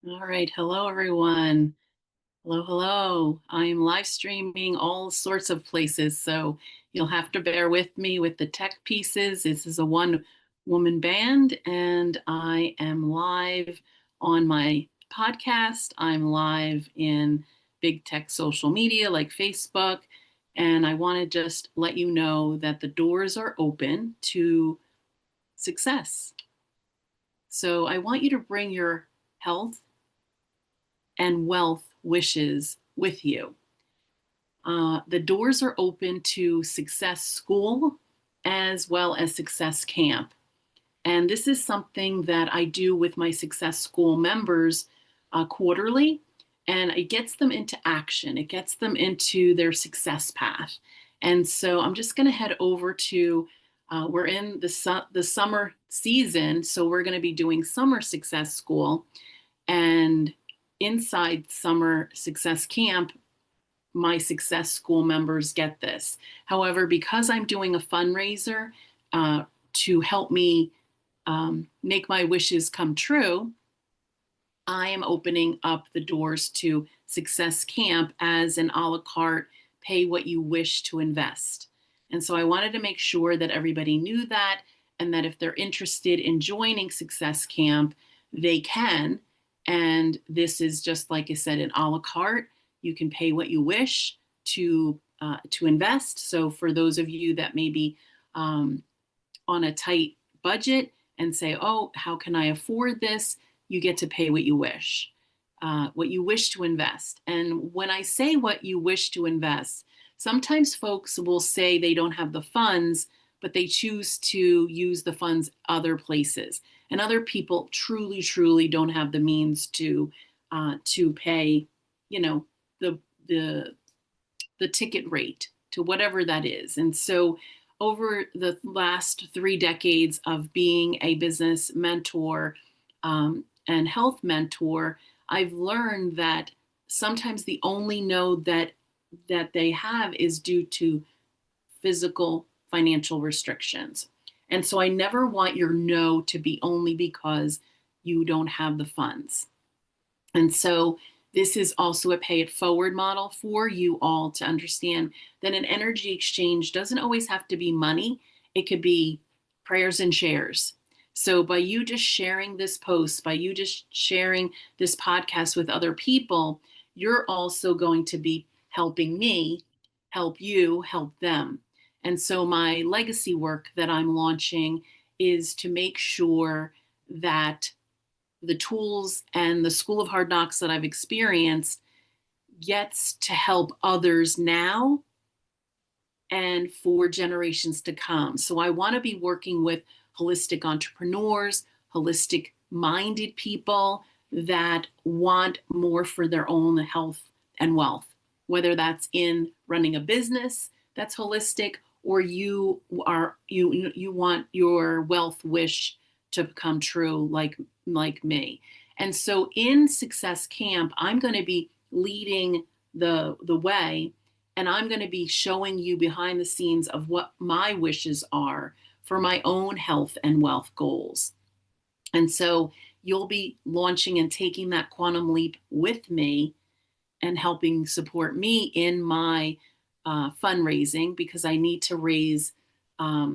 All right. Hello, everyone. Hello, hello. I am live streaming all sorts of places, so you'll have to bear with me with the tech pieces. This is a one-woman band, and I am live on my podcast. I'm live in big tech social media like Facebook, and I want to just let you know that the doors are open to success. So I want you to bring your health and wealth wishes with you. The doors are open to Success School as well as Success Camp. And this is something that I do with my Success School members quarterly. And it gets them into action, it gets them into their success path. And so I'm just going to head over to, we're in the summer season. So we're going to be doing Summer Success School. And inside Summer Success Camp, my Success School members get this. However, because I'm doing a fundraiser to help me make my wishes come true, I am opening up the doors to Success Camp as an a la carte, pay what you wish to invest. And so I wanted to make sure that everybody knew that, and that if they're interested in joining Success Camp, they can. And this is just like I said, an a la carte. You can pay what you wish to invest. So for those of you that may be on a tight budget and say, "Oh, how can I afford this?" You get to pay what you wish to invest. And when I say what you wish to invest, sometimes folks will say they don't have the funds, but they choose to use the funds other places. And other people truly, truly don't have the means to pay, you know, the the the ticket rate to whatever that is. And so over the last 3 decades of being a business mentor and health mentor, I've learned that sometimes the only no that they have is due to physical financial restrictions. And so I never want your no to be only because you don't have the funds. And so this is also a pay it forward model for you all to understand that an energy exchange doesn't always have to be money. It could be prayers and shares. So by you just sharing this post, by you just sharing this podcast with other people, you're also going to be helping me help you help them. And so my legacy work that I'm launching is to make sure that the tools and the school of hard knocks that I've experienced gets to help others now and for generations to come. So I want to be working with holistic entrepreneurs, holistic minded people that want more for their own health and wealth, whether that's in running a business that's holistic, or you want your wealth wish to come true like me. And so in Success Camp, I'm going to be leading the way, and I'm going to be showing you behind the scenes of what my wishes are for my own health and wealth goals. And so you'll be launching and taking that quantum leap with me and helping support me in my fundraising, because I need to raise a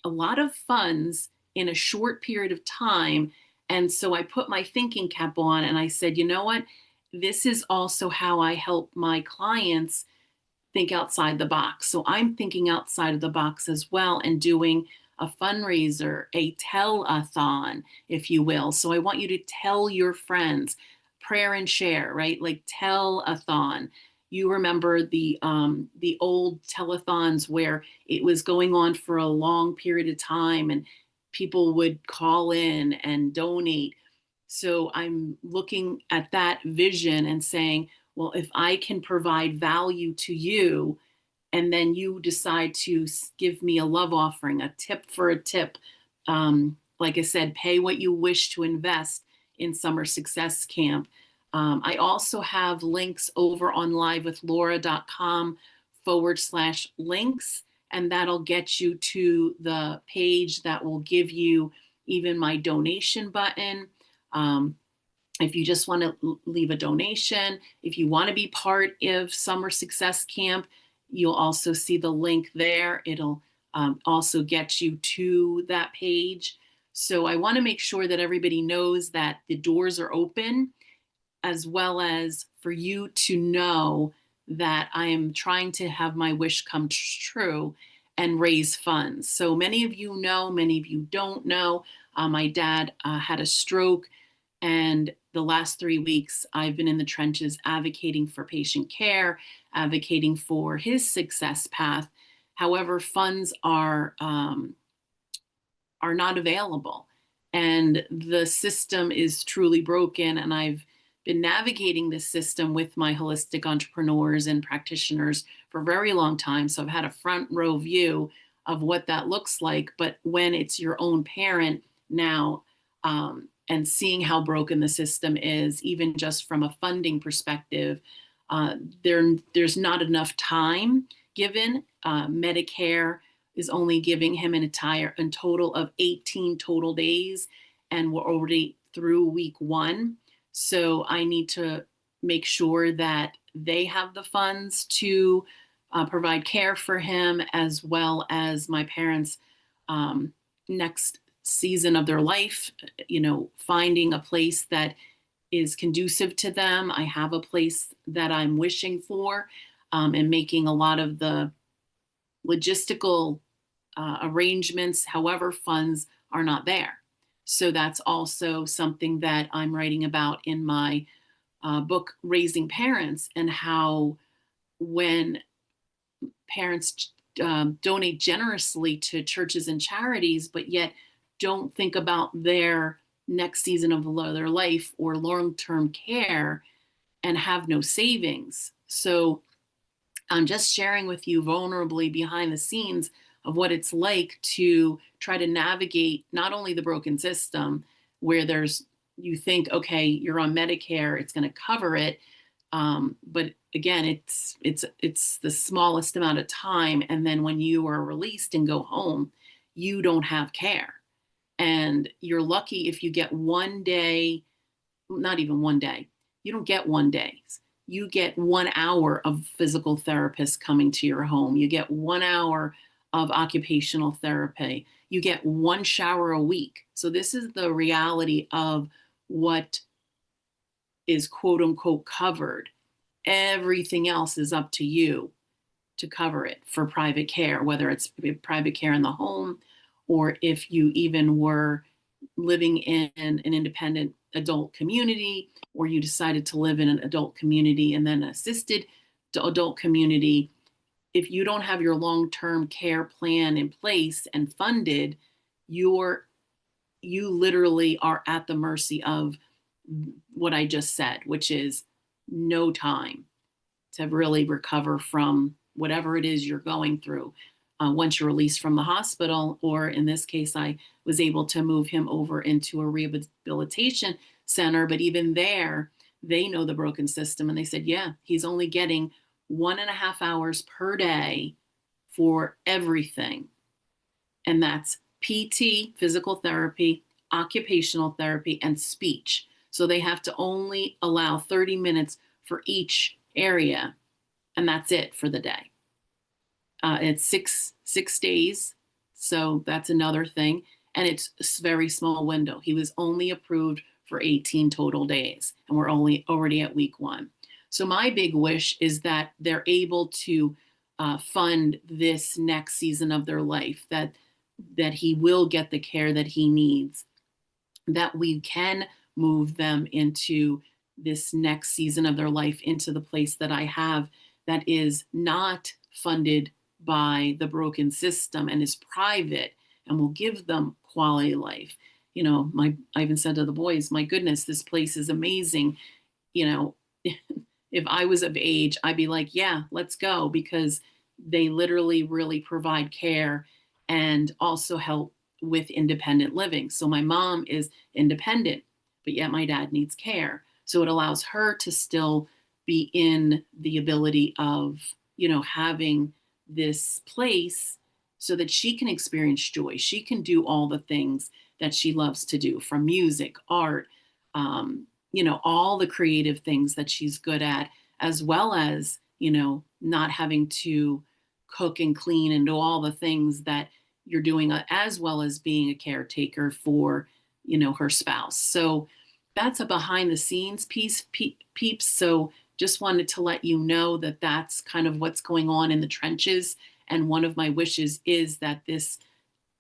lot of funds in a short period of time. And so I put my thinking cap on and I said, you know what? This is also how I help my clients think outside the box. So I'm thinking outside of the box as well and doing a fundraiser, a tell-a-thon, if you will. So I want you to tell your friends, prayer and share, right? Like tell-a-thon. You remember the old telethons where it was going on for a long period of time and people would call in and donate. So I'm looking at that vision and saying, well, if I can provide value to you, and then you decide to give me a love offering, a tip for a tip, like I said, pay what you wish to invest in Summer Success Camp. I also have links over on livewithlaura.com/links, and that'll get you to the page that will give you even my donation button. Um, If you just want to leave a donation, if you want to be part of Summer Success Camp, you'll also see the link there. It'll also get you to that page. So I want to make sure that everybody knows that the doors are open, as well as for you to know that I am trying to have my wish come true and raise funds. So many of you know, many of you don't know. My dad had a stroke, and the last 3 weeks I've been in the trenches advocating for patient care, advocating for his success path. However, funds are not available. And the system is truly broken. And I've been navigating this system with my holistic entrepreneurs and practitioners for a very long time. So I've had a front row view of what that looks like. But when it's your own parent now, and seeing how broken the system is, even just from a funding perspective, there's not enough time given. Medicare is only giving him a total of 18 total days, and we're already through week 1. So I need to make sure that they have the funds to provide care for him, as well as my parents' next season of their life, finding a place that is conducive to them. I have a place that I'm wishing for, and making a lot of the logistical arrangements. However, funds are not there. So that's also something that I'm writing about in my book, Raising Parents, and how when parents donate generously to churches and charities, but yet don't think about their next season of their life or long-term care and have no savings. So I'm just sharing with you vulnerably behind the scenes of what it's like to try to navigate not only the broken system where you think, okay, you're on Medicare, it's going to cover it. But again, it's the smallest amount of time. And then when you are released and go home, you don't have care. And you're lucky if you get one day, not even one day. You don't get 1 day. You get 1 hour of physical therapists coming to your home. You get 1 hour of occupational therapy. You get 1 shower a week. So this is the reality of what is quote unquote covered. Everything else is up to you to cover it for private care, whether it's private care in the home, or if you even were living in an independent adult community, or you decided to live in an adult community and then assisted adult community. If you don't have your long-term care plan in place and funded, you literally are at the mercy of what I just said, which is no time to really recover from whatever it is you're going through once you're released from the hospital. Or in this case, I was able to move him over into a rehabilitation center. But even there, they know the broken system. And they said, yeah, he's only getting 1.5 hours per day for everything. And that's PT, physical therapy, occupational therapy, and speech. So they have to only allow 30 minutes for each area. And that's it for the day. It's six days. So that's another thing. And it's a very small window. He was only approved for 18 total days, and we're already at week 1. So my big wish is that they're able to fund this next season of their life, that he will get the care that he needs, that we can move them into this next season of their life, into the place that I have that is not funded by the broken system and is private and will give them quality life. I even said to the boys, my goodness, this place is amazing. If I was of age, I'd be like, yeah, let's go, because they literally really provide care and also help with independent living. So my mom is independent, but yet my dad needs care. So it allows her to still be in the ability of, having this place so that she can experience joy. She can do all the things that she loves to do, from music, art, all the creative things that she's good at, as well as, not having to cook and clean and do all the things that you're doing, as well as being a caretaker for, her spouse. So that's a behind the scenes piece, peeps. So just wanted to let you know that that's kind of what's going on in the trenches. And one of my wishes is that this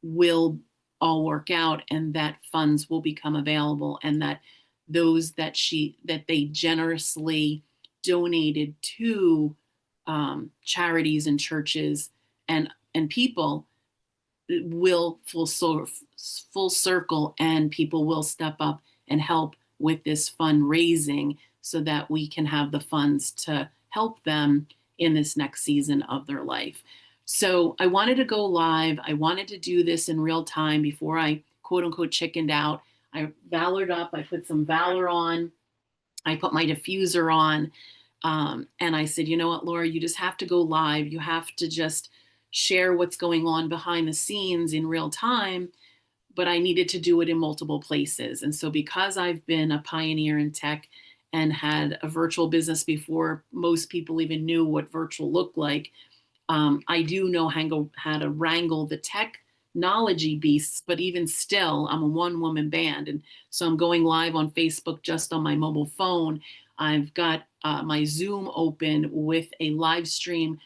will all work out and that funds will become available, and that those that they generously donated to charities and churches and people will full circle, and people will step up and help with this fundraising so that we can have the funds to help them in this next season of their life. So I wanted to go live. I wanted to do this in real time before I quote unquote chickened out. I valored up. I put some Valor on. I put my diffuser on. And I said, you know what, Laura, you just have to go live. You have to just share what's going on behind the scenes in real time. But I needed to do it in multiple places. And so because I've been a pioneer in tech and had a virtual business before most people even knew what virtual looked like, I do know how to wrangle the technology beasts, but even still, I'm a one-woman band. And so I'm going live on Facebook just on my mobile phone. I've got my Zoom open with a live streaming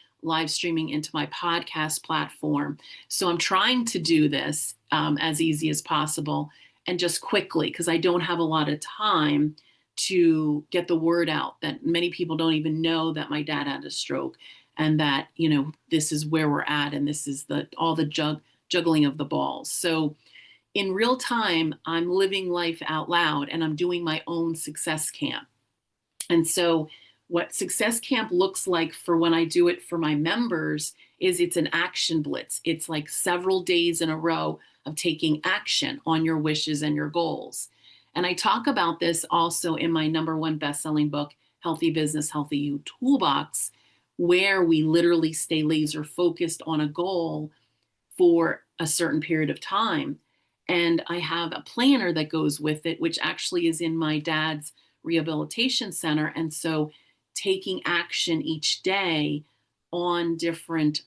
into my podcast platform. So I'm trying to do this as easy as possible and just quickly, because I don't have a lot of time to get the word out that many people don't even know that my dad had a stroke, and that, this is where we're at, and this is all the juggling of the balls. So in real time, I'm living life out loud, and I'm doing my own success camp. And so what success camp looks like for when I do it for my members is it's an action blitz. It's like several days in a row of taking action on your wishes and your goals. And I talk about this also in my #1 best-selling book, Healthy Business, Healthy You Toolbox, where we literally stay laser focused on a goal for a certain period of time. And I have a planner that goes with it, which actually is in my dad's rehabilitation center. And so taking action each day on different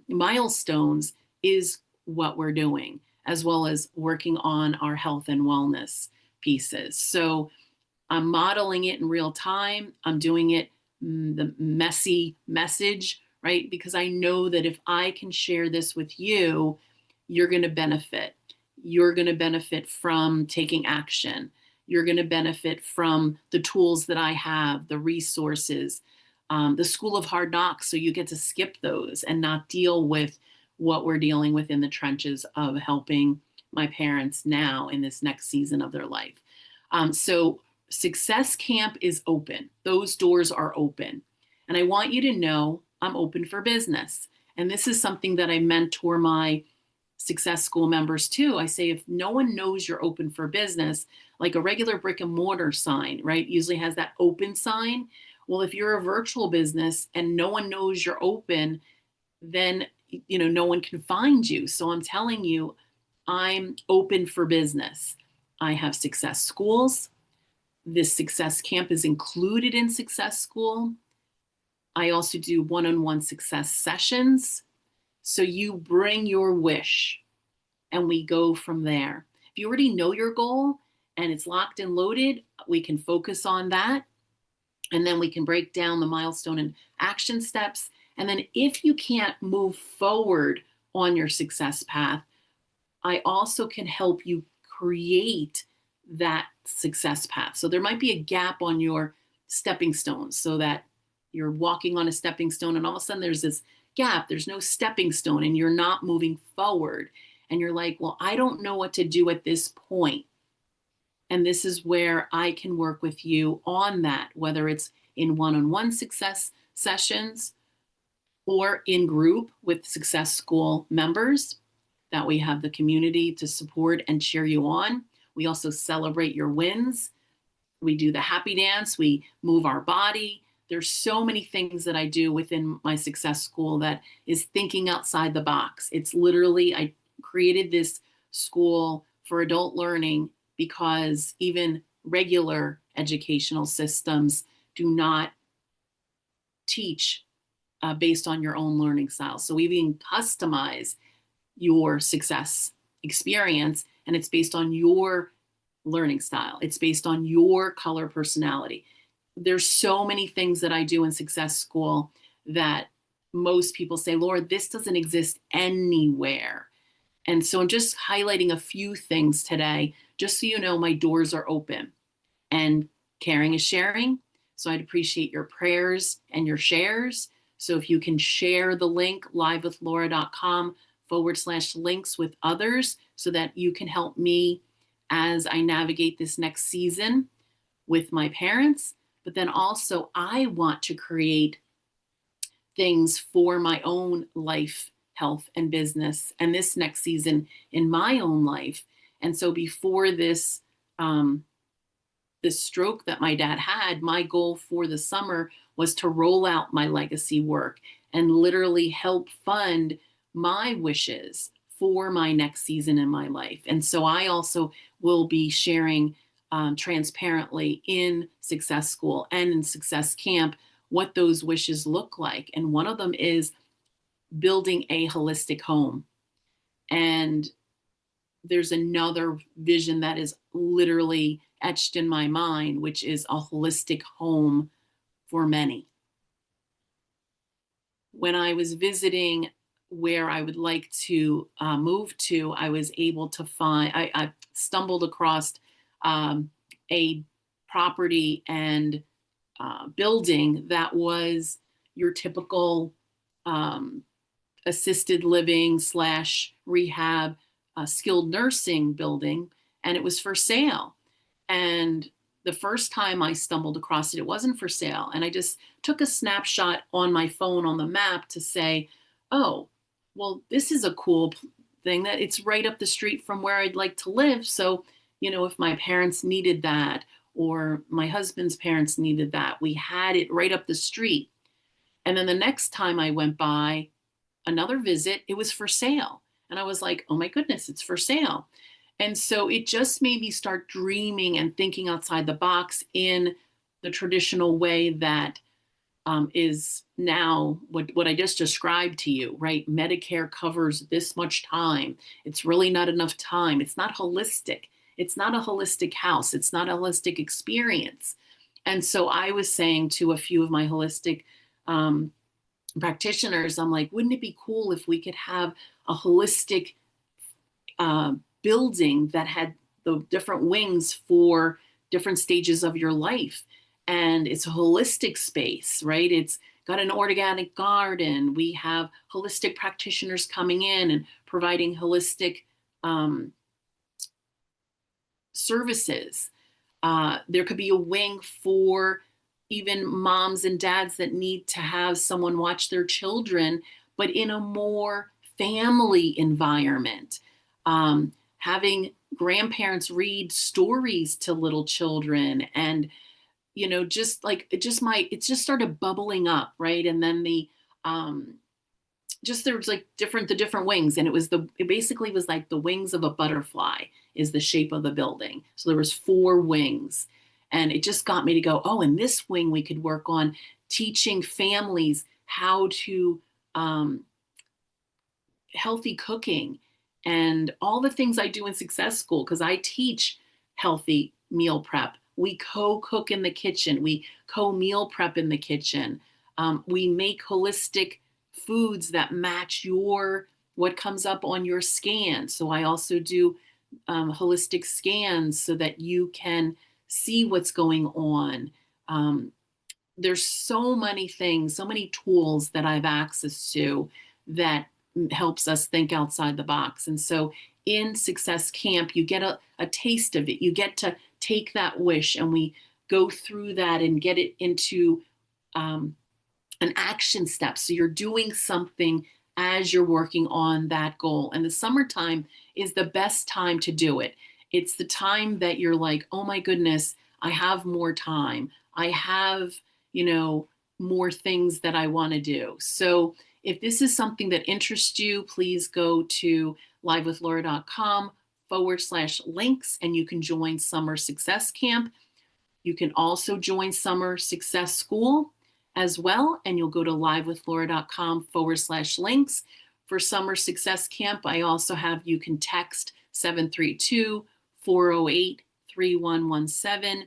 milestones is what we're doing, as well as working on our health and wellness pieces. So I'm modeling it in real time. I'm doing it the messy message, right? Because I know that if I can share this with you, you're going to benefit. You're going to benefit from taking action. You're going to benefit from the tools that I have, the resources, the School of Hard Knocks. So you get to skip those and not deal with what we're dealing with in the trenches of helping my parents now in this next season of their life. So Success Camp is open. Those doors are open. And I want you to know I'm open for business. And this is something that I mentor my Success School members too. I say, if no one knows you're open for business, like a regular brick and mortar sign, right, usually has that open sign. Well, if you're a virtual business and no one knows you're open, then, no one can find you. So I'm telling you, I'm open for business. I have Success Schools. This Success Camp is included in Success School. I also do one-on-one success sessions. So you bring your wish and we go from there. If you already know your goal and it's locked and loaded, we can focus on that. And then we can break down the milestone and action steps. And then if you can't move forward on your success path, I also can help you create that success path. So there might be a gap on your stepping stones, so that you're walking on a stepping stone and all of a sudden there's this gap, there's no stepping stone, and you're not moving forward. And you're like, well, I don't know what to do at this point. And this is where I can work with you on that, whether it's in one-on-one success sessions or in group with Success School members, that we have the community to support and cheer you on. We also celebrate your wins. We do the happy dance. We move our body. There's so many things that I do within my Success School that is thinking outside the box. It's literally, I created this school for adult learning because even regular educational systems do not teach based on your own learning style. So we even customize your success experience, and it's based on your learning style. It's based on your color personality. There's so many things that I do in Success School that most people say, Lord, this doesn't exist anywhere. And so I'm just highlighting a few things today, just so you know my doors are open. And caring is sharing. So I'd appreciate your prayers and your shares. So if you can share the link, livewithlaura.com/links with others, so that you can help me as I navigate this next season with my parents. But then also, I want to create things for my own life, health, and business, and this next season in my own life. And so before this stroke that my dad had, my goal for the summer was to roll out my legacy work and literally help fund my wishes for my next season in my life. And so I also will be sharing transparently in Success School and in Success Camp what those wishes look like. And one of them is building a holistic home. And there's another vision that is literally etched in my mind, which is a holistic home for many. When I was visiting where I would like to move to, I was able to I stumbled across a property and building that was your typical assisted living / rehab skilled nursing building, and it was for sale. And the first time I stumbled across it, it wasn't for sale. And I just took a snapshot on my phone on the map to say, oh, well, this is a cool thing that it's right up the street from where I'd like to live. So, if my parents needed that, or my husband's parents needed that, we had it right up the street. And then the next time I went by, another visit, it was for sale. And I was like, oh my goodness, it's for sale. And so it just made me start dreaming and thinking outside the box in the traditional way that is now what I just described to you, right? Medicare covers this much time. It's really not enough time. It's not holistic. It's not a holistic house. It's not a holistic experience. And so I was saying to a few of my holistic practitioners, I'm like, wouldn't it be cool if we could have a holistic building that had the different wings for different stages of your life? And it's a holistic space, right? It's got an organic garden. We have holistic practitioners coming in and providing holistic services. There could be a wing for even moms and dads that need to have someone watch their children, but in a more family environment. Having grandparents read stories to little children, and just like it just started bubbling up, right? And then there was like the different wings, and it basically was like the wings of a butterfly is the shape of the building. So there was 4 wings, and it just got me to go, oh, in this wing we could work on teaching families how to healthy cooking and all the things I do in Success School, because I teach healthy meal prep. We co-cook in the kitchen. We co-meal prep in the kitchen. We make holistic foods that match what comes up on your scan. So I also do holistic scans so that you can see what's going on. There's so many things, so many tools that I have access to that helps us think outside the box. And so in Success Camp, you get a taste of it. You get to take that wish, and we go through that and get it into an action step. So you're doing something as you're working on that goal. And the summertime is the best time to do it. It's the time that you're like, oh my goodness, I have more time. I have, more things that I want to do. So if this is something that interests you, please go to livewithlaura.com /links, and you can join Summer Success Camp. You can also join Summer Success School as well, and you'll go to livewithlaura.com/links. For Summer Success Camp, I also have, you can text 732-408-3117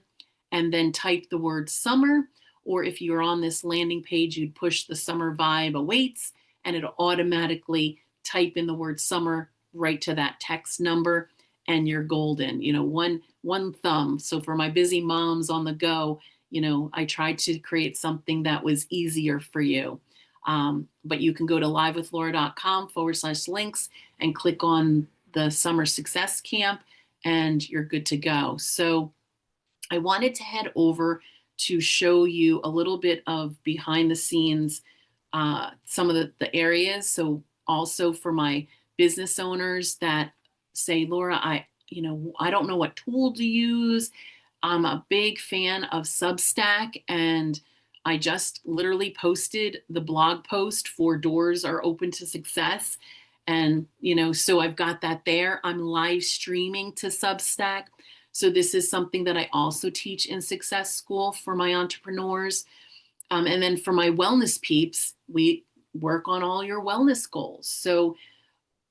and then type the word summer. Or if you're on this landing page, you'd push the summer vibe awaits and it'll automatically type in the word summer right to that text number, and you're golden. One thumb. So for my busy moms on the go, I tried to create something that was easier for you. But you can go to livewithlaura.com/links and click on the Summer Success Camp, and you're good to go. So I wanted to head over to show you a little bit of behind the scenes, some of the areas. So also for my business owners that say, Laura, I don't know what tool to use. I'm a big fan of Substack, and I just literally posted the blog post for Doors Are Open to Success. And, so I've got that there. I'm live streaming to Substack. So this is something that I also teach in Success School for my entrepreneurs. And then for my wellness peeps, we work on all your wellness goals. So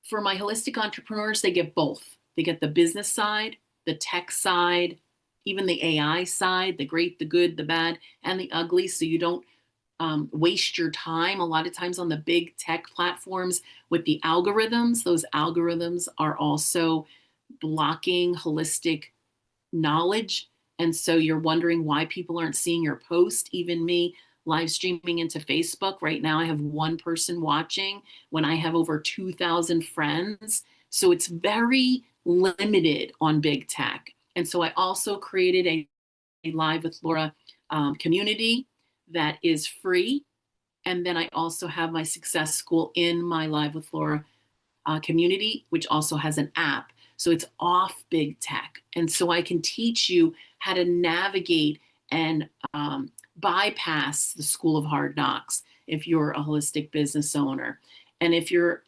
for my holistic entrepreneurs, they get both. They get the business side, the tech side, even the AI side, the great, the good, the bad, and the ugly. So you don't waste your time. A lot of times on the big tech platforms with the algorithms, those algorithms are also blocking holistic knowledge. And so you're wondering why people aren't seeing your post. Even me live streaming into Facebook right now, I have one person watching when I have over 2,000 friends. So it's very limited on big tech. And so I also created a Live with Laura community that is free. And then I also have my Success School in my Live with Laura community, which also has an app. So it's off big tech. And so I can teach you how to navigate and bypass the school of hard knocks if you're a holistic business owner. And if you're,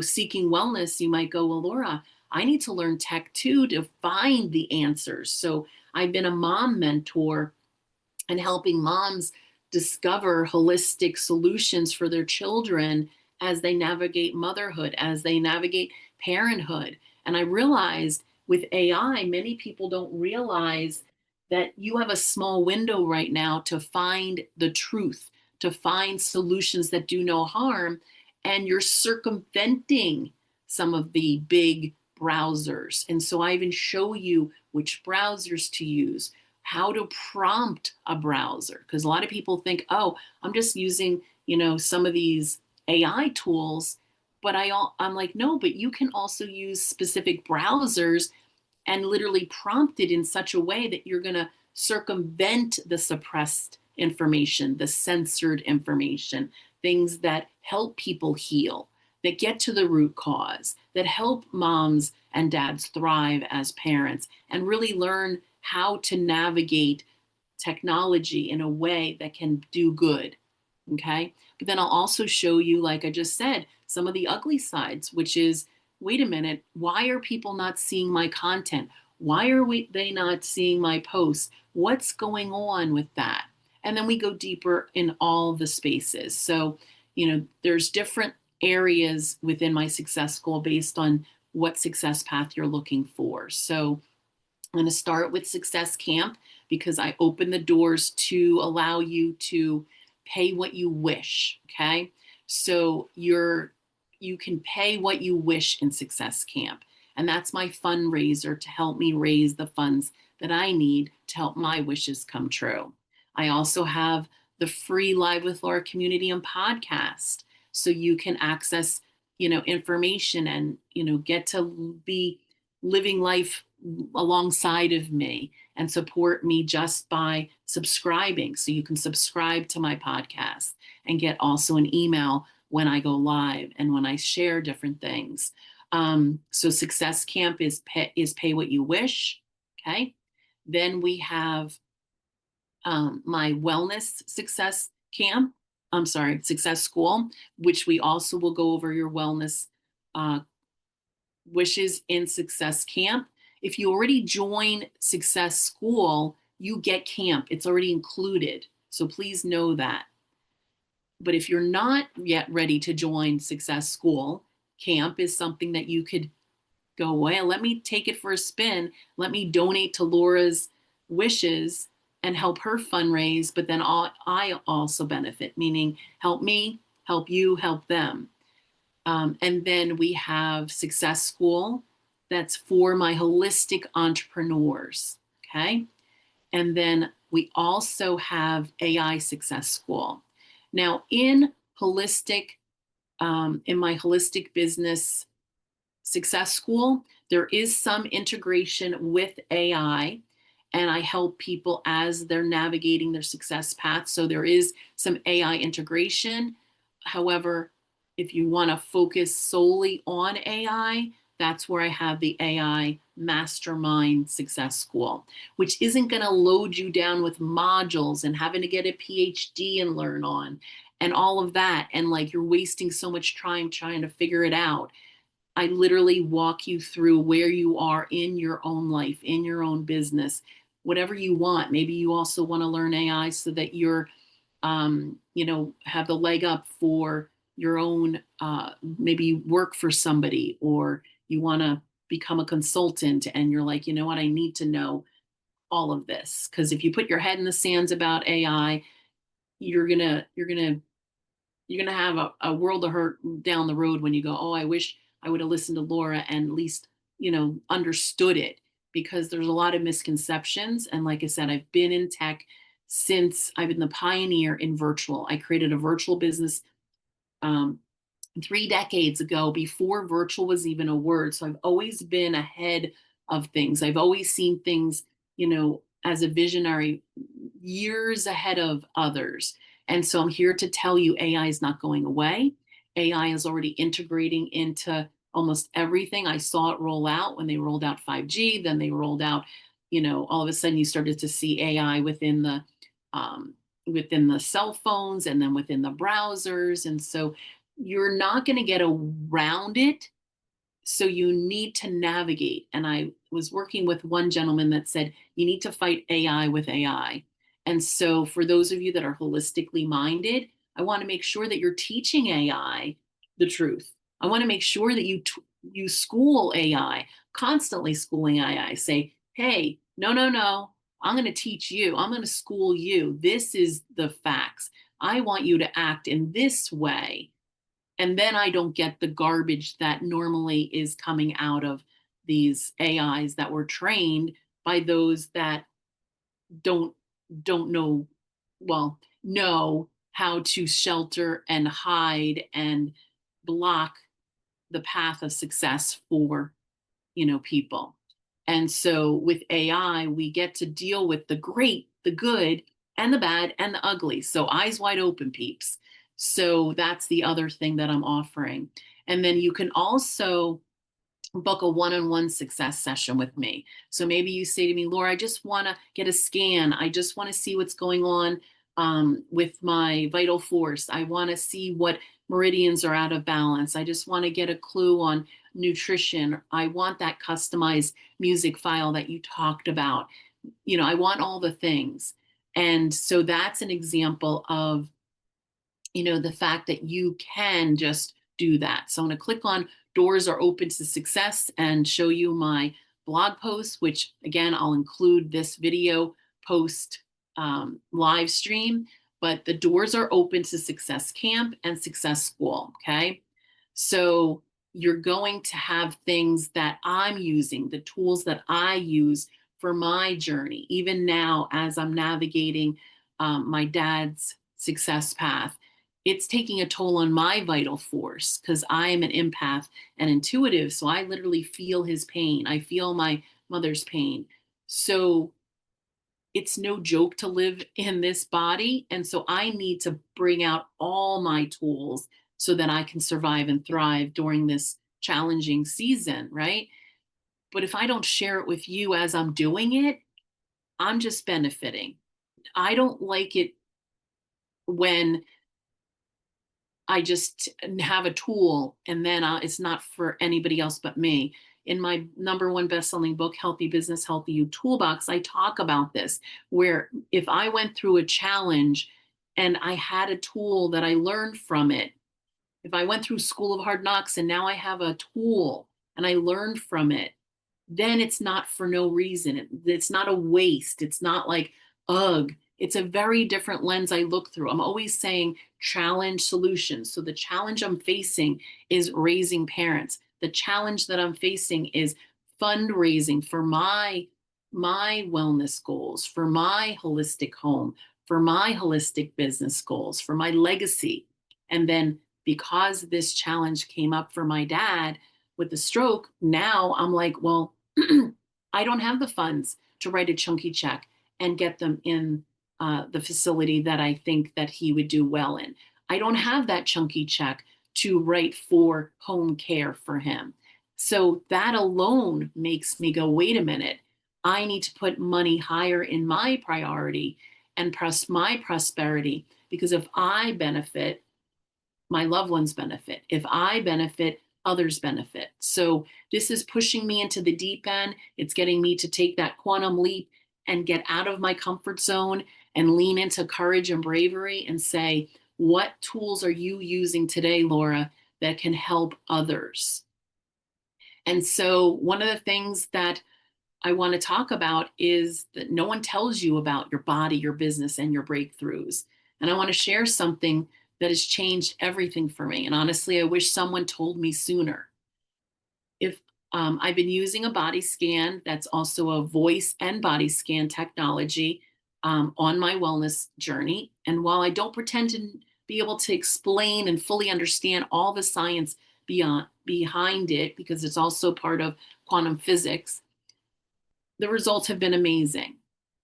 seeking wellness, you might go, well, Laura, I need to learn tech too to find the answers. So I've been a mom mentor and helping moms discover holistic solutions for their children as they navigate motherhood, as they navigate parenthood. And I realized with AI, many people don't realize that you have a small window right now to find the truth, to find solutions that do no harm, and you're circumventing some of the big browsers. And so I even show you which browsers to use, how to prompt a browser, because a lot of people think, oh, I'm just using, some of these AI tools, but I'm like, no, but you can also use specific browsers and literally prompt it in such a way that you're going to circumvent the suppressed information, the censored information, things that help people heal, that get to the root cause, that help moms and dads thrive as parents and really learn how to navigate technology in a way that can do good. Okay. But then I'll also show you, like I just said, some of the ugly sides, which is, wait a minute, why are people not seeing my content? Why are they not seeing my posts? What's going on with that? And then we go deeper in all the spaces. So, there's different areas within my success goal based on what success path you're looking for. So I'm going to start with Success Camp because I open the doors to allow you to pay what you wish. Okay. So you can pay what you wish in Success Camp. And that's my fundraiser to help me raise the funds that I need to help my wishes come true. I also have the free Live with Laura community and podcast. So you can access, information and, get to be living life alongside of me and support me just by subscribing. So you can subscribe to my podcast and get also an email when I go live and when I share different things. So Success Camp is pay what you wish. Okay. Then we have my Wellness Success Camp. I'm sorry, Success School, which we also will go over your wellness wishes in Success Camp. If you already join Success School, you get camp. It's already included. So please know that. But if you're not yet ready to join Success School, camp is something that you could go, well, let me take it for a spin. Let me donate to Laura's wishes and help her fundraise. But then I also benefit, meaning help me, help you, help them. And then we have Success School. That's for my holistic entrepreneurs. Okay. And then we also have AI Success School. Now, in my holistic business Success School, there is some integration with AI, and I help people as they're navigating their success path. So there is some AI integration. However, if you want to focus solely on AI, that's where I have the AI Mastermind Success School, which isn't going to load you down with modules and having to get a PhD and learn on and all of that. And like you're wasting so much time trying to figure it out. I literally walk you through where you are in your own life, in your own business, whatever you want. Maybe you also want to learn AI so that you're, have the leg up for your own, maybe you work for somebody or you want to become a consultant and you're like, you know what, I need to know all of this. Because if you put your head in the sands about AI, you're gonna have a world of hurt down the road when you go, oh, I wish I would have listened to Laura and at least, understood it, because there's a lot of misconceptions. And like I said, I've been in tech since I've been the pioneer in virtual. I created a virtual business um, 3 decades ago before virtual was even a word. So I've always been ahead of things. I've always seen things, as a visionary years ahead of others. And so I'm here to tell you AI is not going away. AI is already integrating into almost everything. I saw it roll out when they rolled out 5G, then they rolled out, all of a sudden you started to see AI within the cell phones and then within the browsers. And so you're not going to get around it. So you need to navigate. And I was working with one gentleman that said, you need to fight AI with AI. And so for those of you that are holistically minded, I want to make sure that you're teaching AI the truth. I want to make sure that you school AI, constantly schooling AI. Say, hey, no, no, no. I'm going to teach you. I'm going to school you. This is the facts. I want you to act in this way, and then I don't get the garbage that normally is coming out of these AIs that were trained by those that don't don't know how to shelter and hide and block the path of success for people. And so with AI, we get to deal with the great, the good, and the bad and the ugly. So eyes wide open, peeps. So that's the other thing that I'm offering. And then you can also book a one-on-one success session with me. So maybe you say to me, Laura, I just want to get a scan. I just want to see what's going on with my vital force. I want to see what meridians are out of balance. I just want to get a clue on nutrition. I want that customized music file that you talked about. I want all the things. And so that's an example of the fact that you can just do that. So I'm going to click on Doors Are Open to Success and show you my blog post, which again, I'll include this video post live stream. But the doors are open to Success Camp and Success School. Okay. So you're going to have things that I'm using, the tools that I use for my journey, even now as I'm navigating my dad's success path. It's taking a toll on my vital force because I am an empath and intuitive. So I literally feel his pain. I feel my mother's pain. So it's no joke to live in this body. And so I need to bring out all my tools so that I can survive and thrive during this challenging season, right? But if I don't share it with you as I'm doing it, I'm just benefiting. I don't like it when I just have a tool and then it's not for anybody else but me. in my #1 best-selling book, Healthy Business, Healthy You Toolbox, I talk about this, where if I went through a challenge and I had a tool that I learned from it, if I went through School of Hard Knocks and now I have a tool and I learned from it, then it's not for no reason. It's not a waste. It's not like, ugh. It's a very different lens I look through. I'm always saying challenge solutions. So the challenge I'm facing is raising parents. The challenge that I'm facing is fundraising for my wellness goals, for my holistic home, for my holistic business goals, for my legacy. And then because this challenge came up for my dad with the stroke, now I'm like, well, I don't have the funds to write a chunky check and get them in the facility that I think that he would do well in. I don't have that chunky check to write for home care for him. So that alone makes me go, wait a minute, I need to put money higher in my priority and press my prosperity, because if I benefit, my loved ones benefit. If I benefit, others benefit. So this is pushing me into the deep end. It's getting me to take that quantum leap and get out of my comfort zone and lean into courage and bravery and say, what tools are you using today, Laura, that can help others? And so one of the things that I want to talk about is that no one tells you about your body, your business, and your breakthroughs. And I want to share something that has changed everything for me. And honestly, I wish someone told me sooner. If I've been using a body scan that's also a voice and body scan technology on my wellness journey. And while I don't pretend to be able to explain and fully understand all the science behind it, because it's also part of quantum physics, the results have been amazing.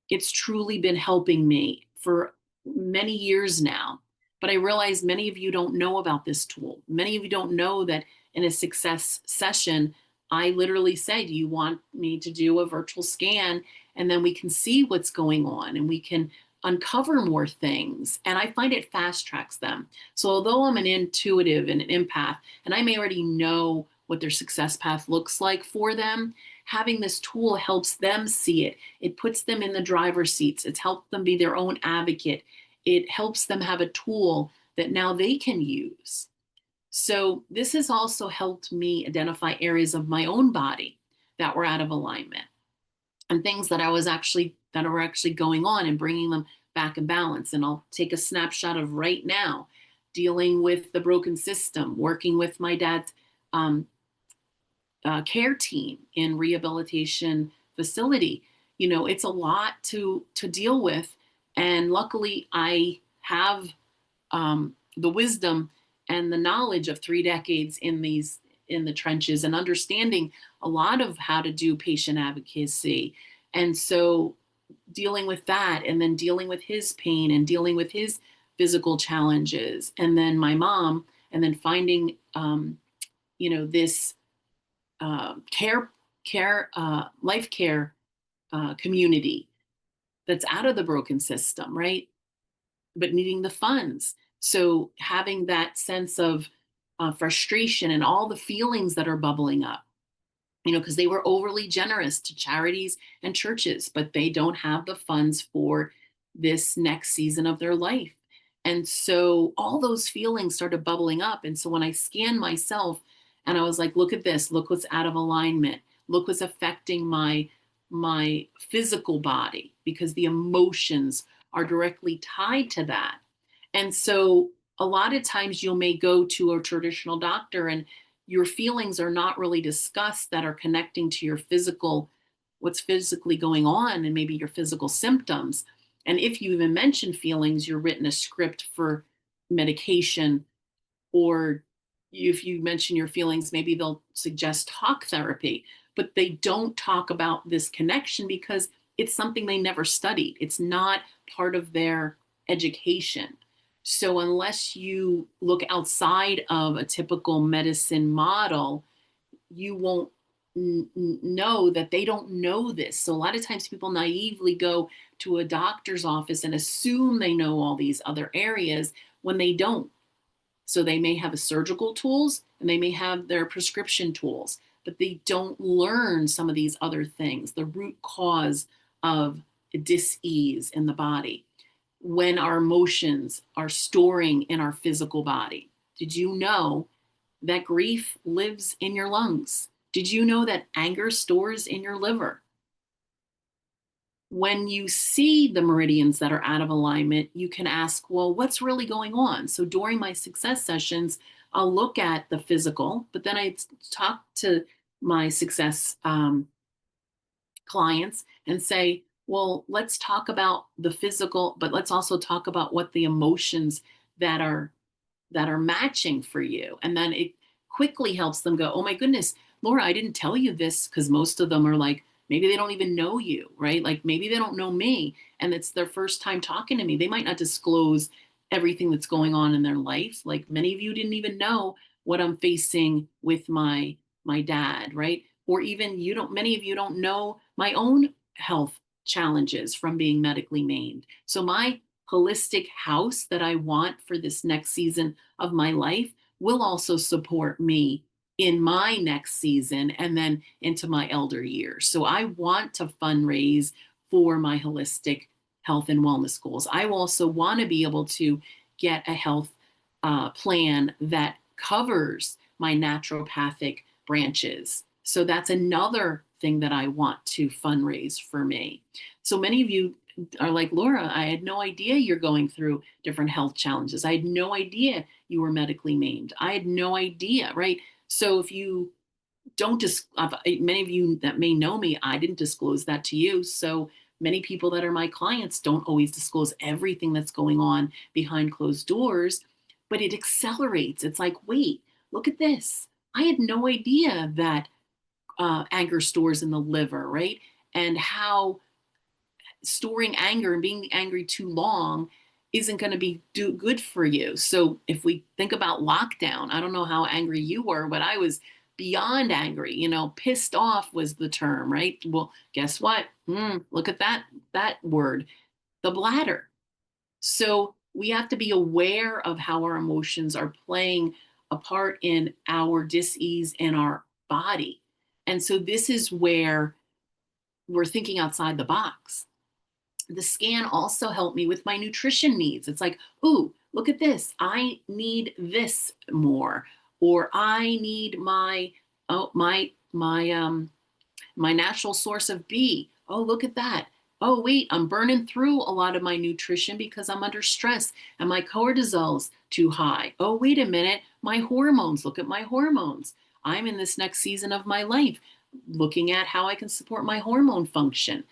It's truly been helping me for many years now. But I realize many of you don't know about this tool. Many of you don't know that in a success session, I literally say, do you want me to do a virtual scan? And then we can see what's going on and we can uncover more things. And I find it fast tracks them. So although I'm an intuitive and an empath, and I may already know what their success path looks like for them, having this tool helps them see it. It puts them in the driver's seats. It's helped them be their own advocate. It helps them have a tool that now they can use. So this has also helped me identify areas of my own body that were out of alignment and things that were actually going on and bringing them back in balance. And I'll take a snapshot of right now, dealing with the broken system, working with my dad's care team in rehabilitation facility. You know, it's a lot to deal with, and luckily I have the wisdom and the knowledge of 3 decades in the trenches and understanding a lot of how to do patient advocacy. And so dealing with that, and then dealing with his pain and dealing with his physical challenges, and then my mom, and then finding this life care community that's out of the broken system, right? But needing the funds. So having that sense of frustration and all the feelings that are bubbling up, because they were overly generous to charities and churches, but they don't have the funds for this next season of their life. And so all those feelings started bubbling up. And so when I scanned myself and I was like, look at this, look what's out of alignment, look what's affecting my physical body, because the emotions are directly tied to that. And so a lot of times you may go to a traditional doctor and your feelings are not really discussed that are connecting to your what's physically going on, and maybe your physical symptoms. And if you even mention feelings, you're written a script for medication, or if you mention your feelings, maybe they'll suggest talk therapy, but they don't talk about this connection because it's something they never studied. It's not part of their education. So unless you look outside of a typical medicine model, you won't know that they don't know this. So a lot of times people naively go to a doctor's office and assume they know all these other areas when they don't. So they may have a surgical tools and they may have their prescription tools, but they don't learn some of these other things, the root cause of dis-ease in the body, when our emotions are storing in our physical body. Did you know that grief lives in your lungs? Did you know that anger stores in your liver? When you see the meridians that are out of alignment, you can ask, well, what's really going on? So during my success sessions, I'll look at the physical, but then I talk to my success clients and say, well, let's talk about the physical, but let's also talk about what the emotions that are matching for you. And then it quickly helps them go, oh my goodness, Laura, I didn't tell you this, because most of them are like, maybe they don't even know you, right? Like maybe they don't know me and it's their first time talking to me. They might not disclose everything that's going on in their life. Like many of you didn't even know what I'm facing with my dad, right? Or even many of you don't know my own health challenges from being medically maimed. So my holistic house that I want for this next season of my life will also support me in my next season and then into my elder years. So I want to fundraise for my holistic health and wellness goals. I also want to be able to get a health plan that covers my naturopathic branches. So that's another thing that I want to fundraise for me. So many of you are like, Laura, I had no idea you're going through different health challenges. I had no idea you were medically maimed. I had no idea, right? So if you don't many of you that may know me, I didn't disclose that to you. So many people that are my clients don't always disclose everything that's going on behind closed doors, but it accelerates. It's like, wait, look at this. I had no idea that anger stores in the liver, right? And how storing anger and being angry too long isn't going to be good for you. So if we think about lockdown, I don't know how angry you were, but I was beyond angry. Pissed off was the term, right? Well, guess what? Look at that word, the bladder. So we have to be aware of how our emotions are playing a part in our dis-ease in our body. And so this is where we're thinking outside the box. The scan also helped me with my nutrition needs. It's like, ooh, look at this. I need this more, or I need my natural source of B. Oh, look at that. Oh, wait, I'm burning through a lot of my nutrition because I'm under stress and my cortisol's too high. Oh, wait a minute. My hormones, look at my hormones. I'm in this next season of my life looking at how I can support my hormone function.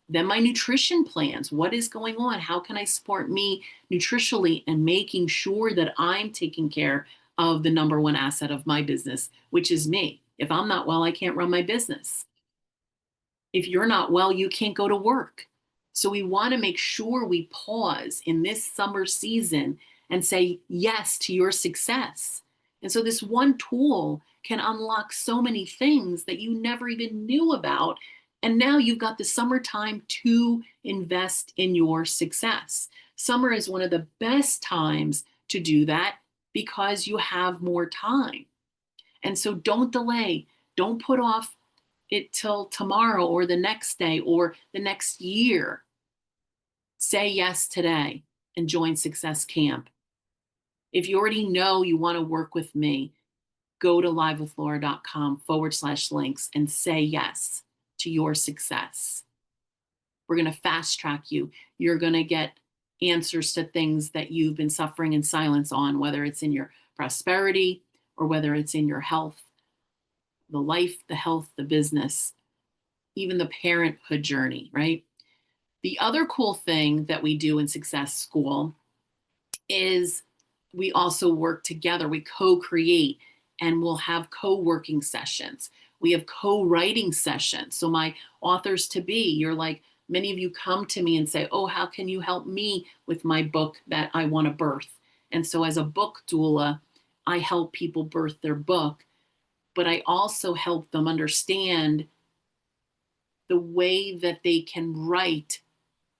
Then my nutrition plans. What is going on? How can I support me nutritionally and making sure that I'm taking care of the number one asset of my business, which is me. If I'm not well, I can't run my business. If you're not well, you can't go to work. So we want to make sure we pause in this summer season and say yes to your success. And so this one tool can unlock so many things that you never even knew about. And now you've got the summertime to invest in your success. Summer is one of the best times to do that because you have more time. And so don't delay. Don't put off it till tomorrow or the next day or the next year. Say yes today and join Success Camp. If you already know you want to work with me, go to livewithlaura.com/links and say yes to your success. We're going to fast track you. You're going to get answers to things that you've been suffering in silence on, whether it's in your prosperity or whether it's in your health, the life, the health, the business, even the parenthood journey, right? The other cool thing that we do in Success School is we also work together. We co-create and we'll have co-working sessions. We have co-writing sessions. So my authors to be, you're like, many of you come to me and say, oh, how can you help me with my book that I want to birth? And so as a book doula, I help people birth their book, but I also help them understand the way that they can write.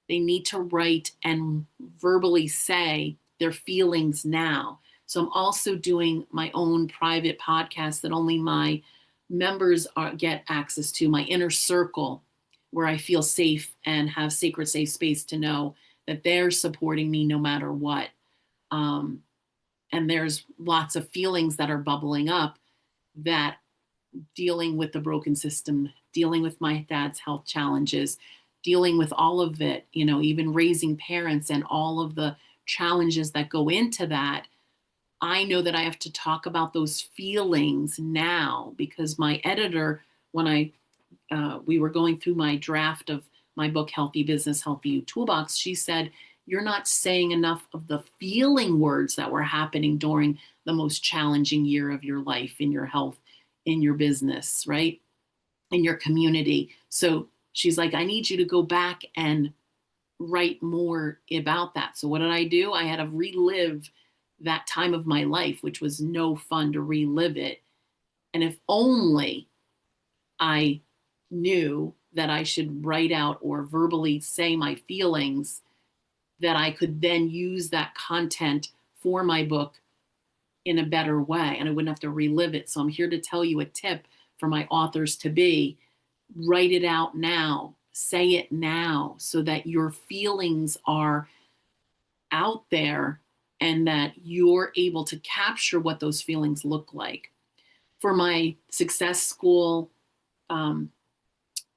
They need to write and verbally say their feelings now. So I'm also doing my own private podcast that only my members get access to, my inner circle, where I feel safe and have sacred safe space to know that they're supporting me no matter what. Um, and there's lots of feelings that are bubbling up, that dealing with the broken system, dealing with my dad's health challenges, dealing with all of it, even raising parents and all of the challenges that go into that. I know that I have to talk about those feelings now, because my editor, when we were going through my draft of my book, Healthy Business, Healthy You Toolbox, she said, you're not saying enough of the feeling words that were happening during the most challenging year of your life, in your health, in your business, right? In your community. So she's like, I need you to go back and write more about that. So what did I do? I had to relive that time of my life, which was no fun to relive it. And if only I knew that I should write out or verbally say my feelings, that I could then use that content for my book in a better way, and I wouldn't have to relive it. So I'm here to tell you a tip for my authors to be: write it out now, say it now, so that your feelings are out there and that you're able to capture what those feelings look like. For my Success School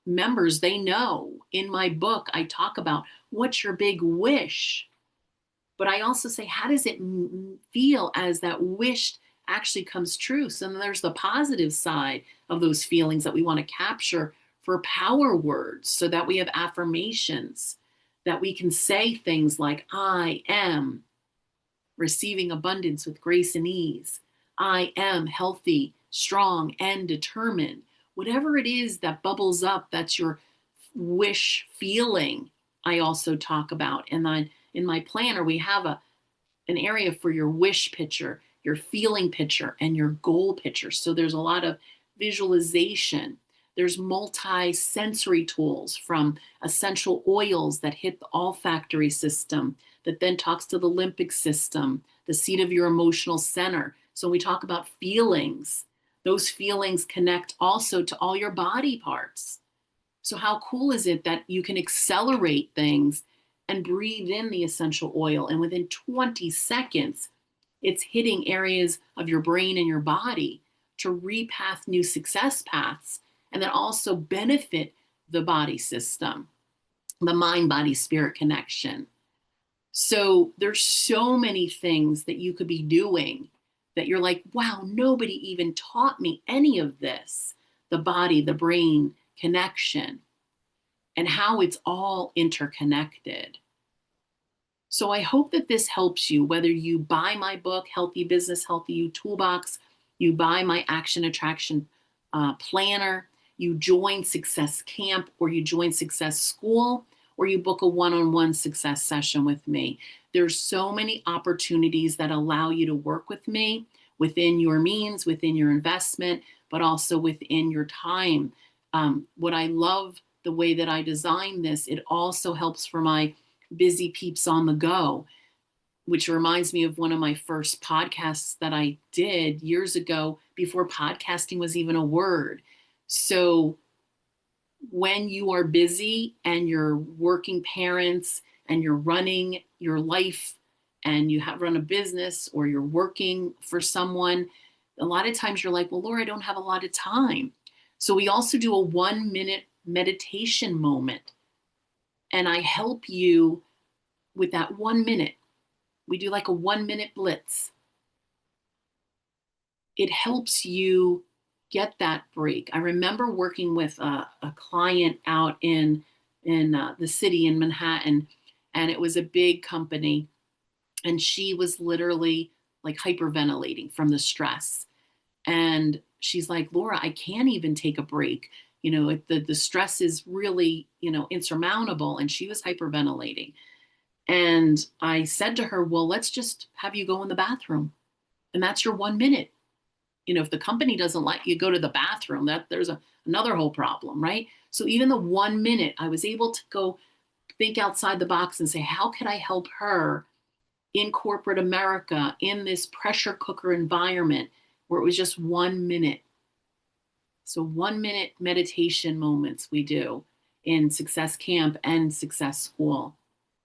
members, they know in my book, I talk about what's your big wish. But I also say, how does it feel as that wish actually comes true? So then there's the positive side of those feelings that we want to capture for power words, so that we have affirmations, that we can say things like, I am receiving abundance with grace and ease. I am healthy, strong, and determined. Whatever it is that bubbles up, that's your wish feeling, I also talk about. And then in my planner, we have an area for your wish picture, your feeling picture, and your goal picture. So there's a lot of visualization. There's multi-sensory tools, from essential oils that hit the olfactory system, that then talks to the limbic system, the seat of your emotional center. So when we talk about feelings, those feelings connect also to all your body parts. So how cool is it that you can accelerate things and breathe in the essential oil, and within 20 seconds, it's hitting areas of your brain and your body to repath new success paths, and then also benefit the body system, the mind, body, spirit connection. So there's so many things that you could be doing that you're like, wow, nobody even taught me any of this. The body, the brain connection, and how it's all interconnected. So I hope that this helps you, whether you buy my book, Healthy Business, Healthy You Toolbox, you buy my Action Attraction Planner, you join Success Camp, or you join Success School, or you book a one-on-one success session with me. There's so many opportunities that allow you to work with me within your means, within your investment, but also within your time. What I love, the way that I designed this, it also helps for my busy peeps on the go, which reminds me of one of my first podcasts that I did years ago, before podcasting was even a word. So when you are busy and you're working parents and you're running your life and you have run a business, or you're working for someone, a lot of times you're like, well, Laura, I don't have a lot of time. So we also do a 1-minute meditation moment, and I help you with that 1 minute. We do like a 1-minute blitz. It helps you get that break. I remember working with a client out in the city in Manhattan, and it was a big company, and she was literally like hyperventilating from the stress. And she's like, Laura, I can't even take a break. The stress is really, insurmountable. And she was hyperventilating. And I said to her, well, let's just have you go in the bathroom. And that's your 1 minute. If the company doesn't let you go to the bathroom, there's another whole problem, right? So even the 1 minute, I was able to go think outside the box and say, how can I help her in corporate America, in this pressure cooker environment, where it was just 1 minute? So 1 minute meditation moments we do in Success Camp and Success School.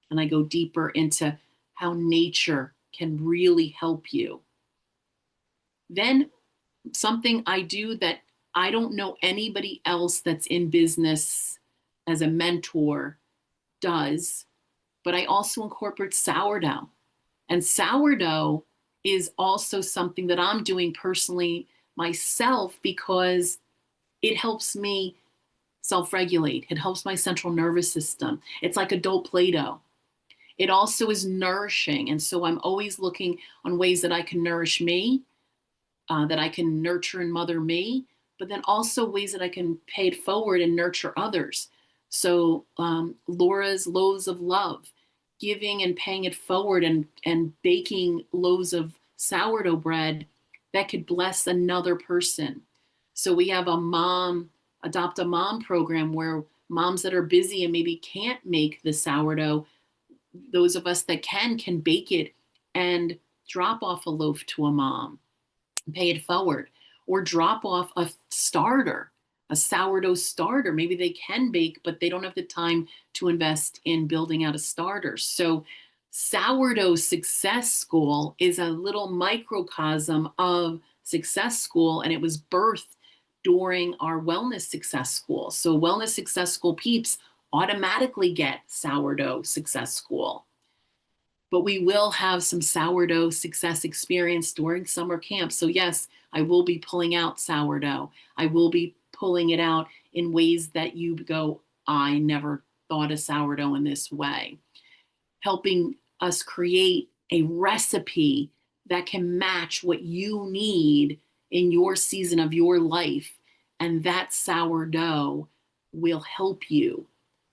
And I go deeper into how nature can really help you. Then something I do that I don't know anybody else that's in business as a mentor does, but I also incorporate sourdough. And sourdough is also something that I'm doing personally myself because it helps me self regulate. It helps my central nervous system. It's like adult Play Doh. It also is nourishing. And so I'm always looking on ways that I can nourish me, that I can nurture and mother me, but then also ways that I can pay it forward and nurture others. So Laura's Loaves of Love, giving and paying it forward and baking loaves of sourdough bread that could bless another person. So we have a adopt a mom program where moms that are busy and maybe can't make the sourdough, those of us that can bake it and drop off a loaf to a mom, pay it forward, or drop off a starter, a sourdough starter. Maybe they can bake, but they don't have the time to invest in building out a starter. So Sourdough Success School is a little microcosm of Success School, and it was birthed during our Wellness Success School. So Wellness Success School peeps automatically get Sourdough Success School. But we will have some sourdough success experience during summer camp. So yes, I will be pulling out sourdough. I will be pulling it out in ways that you go, I never thought of sourdough in this way. Helping us create a recipe that can match what you need in your season of your life. And that sourdough will help you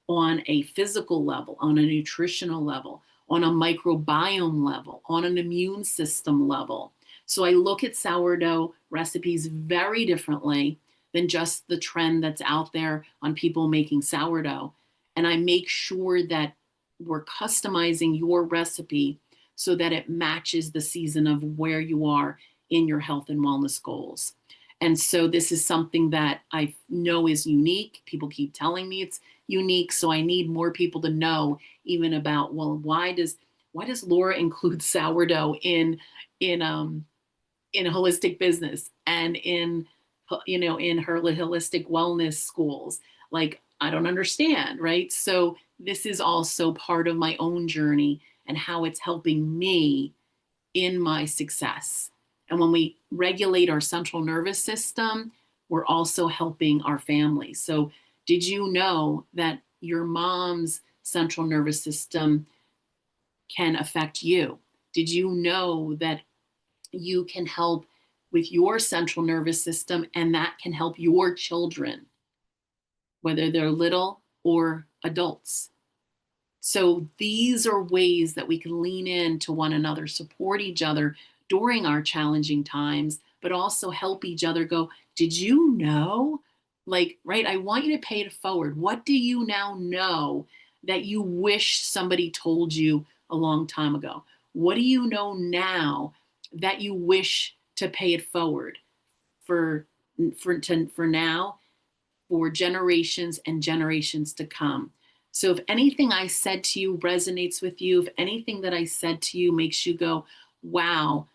on a physical level, on a nutritional level, on a microbiome level, on an immune system level. So I look at sourdough recipes very differently than just the trend that's out there on people making sourdough. And I make sure that we're customizing your recipe so that it matches the season of where you are in your health and wellness goals. And so this is something that I know is unique. People keep telling me it's unique. So I need more people to know even about, well, why does Laura include sourdough in in holistic business and in in her holistic wellness schools? Like, I don't understand, right? So this is also part of my own journey and how it's helping me in my success. And when we regulate our central nervous system, we're also helping our family. So did you know that your mom's central nervous system can affect you? Did you know that you can help with your central nervous system and that can help your children, whether they're little or adults? So these are ways that we can lean into one another, support each other during our challenging times, but also help each other go, did you know? Like, right, I want you to pay it forward. What do you now know that you wish somebody told you a long time ago? What do you know now that you wish to pay it forward for for now, for generations and generations to come? So if anything I said to you resonates with you, if anything that I said to you makes you go, wow,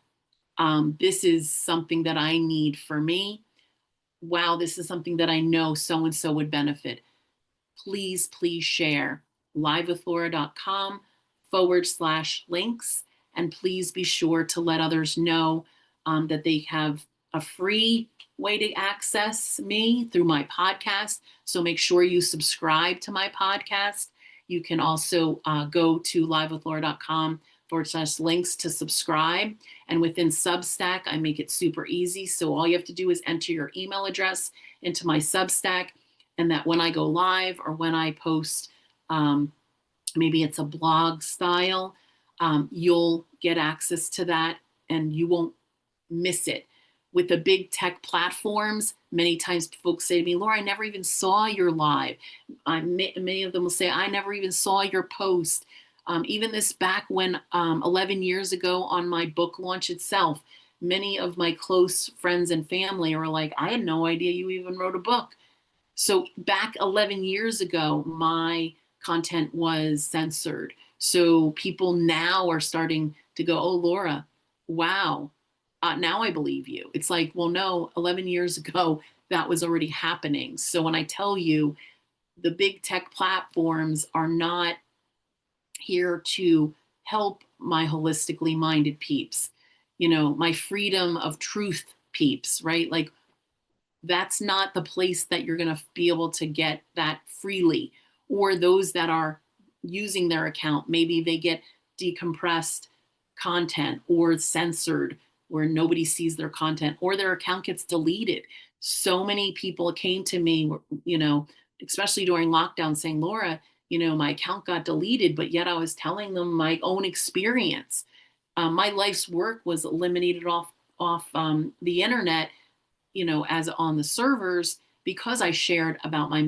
this is something that I need for me. Wow, this is something that I know so and so would benefit. Please share livewithlaura.com/links. And please be sure to let others know that they have a free way to access me through my podcast. So make sure you subscribe to my podcast. You can also go to livewithlaura.com/links to subscribe. And within Substack, I make it super easy. So all you have to do is enter your email address into my Substack, and that when I go live or when I post, maybe it's a blog style, you'll get access to that and you won't miss it. With the big tech platforms, many times folks say to me, Laura, I never even saw your live. Many of them will say, I never even saw your post. Even this back when 11 years ago on my book launch itself, many of my close friends and family are like, I had no idea you even wrote a book. So back 11 years ago, my content was censored. So people now are starting to go, oh, Laura, wow, now I believe you. It's like, well, no, 11 years ago, that was already happening. So when I tell you the big tech platforms are not here to help my holistically minded peeps, my freedom of truth peeps, right? Like, that's not the place that you're going to be able to get that freely. Or those that are using their account, maybe they get decompressed content or censored where nobody sees their content, or their account gets deleted. So many people came to me, especially during lockdown, saying, Laura, my account got deleted, but yet I was telling them my own experience. My life's work was eliminated off the internet, as on the servers, because I shared about my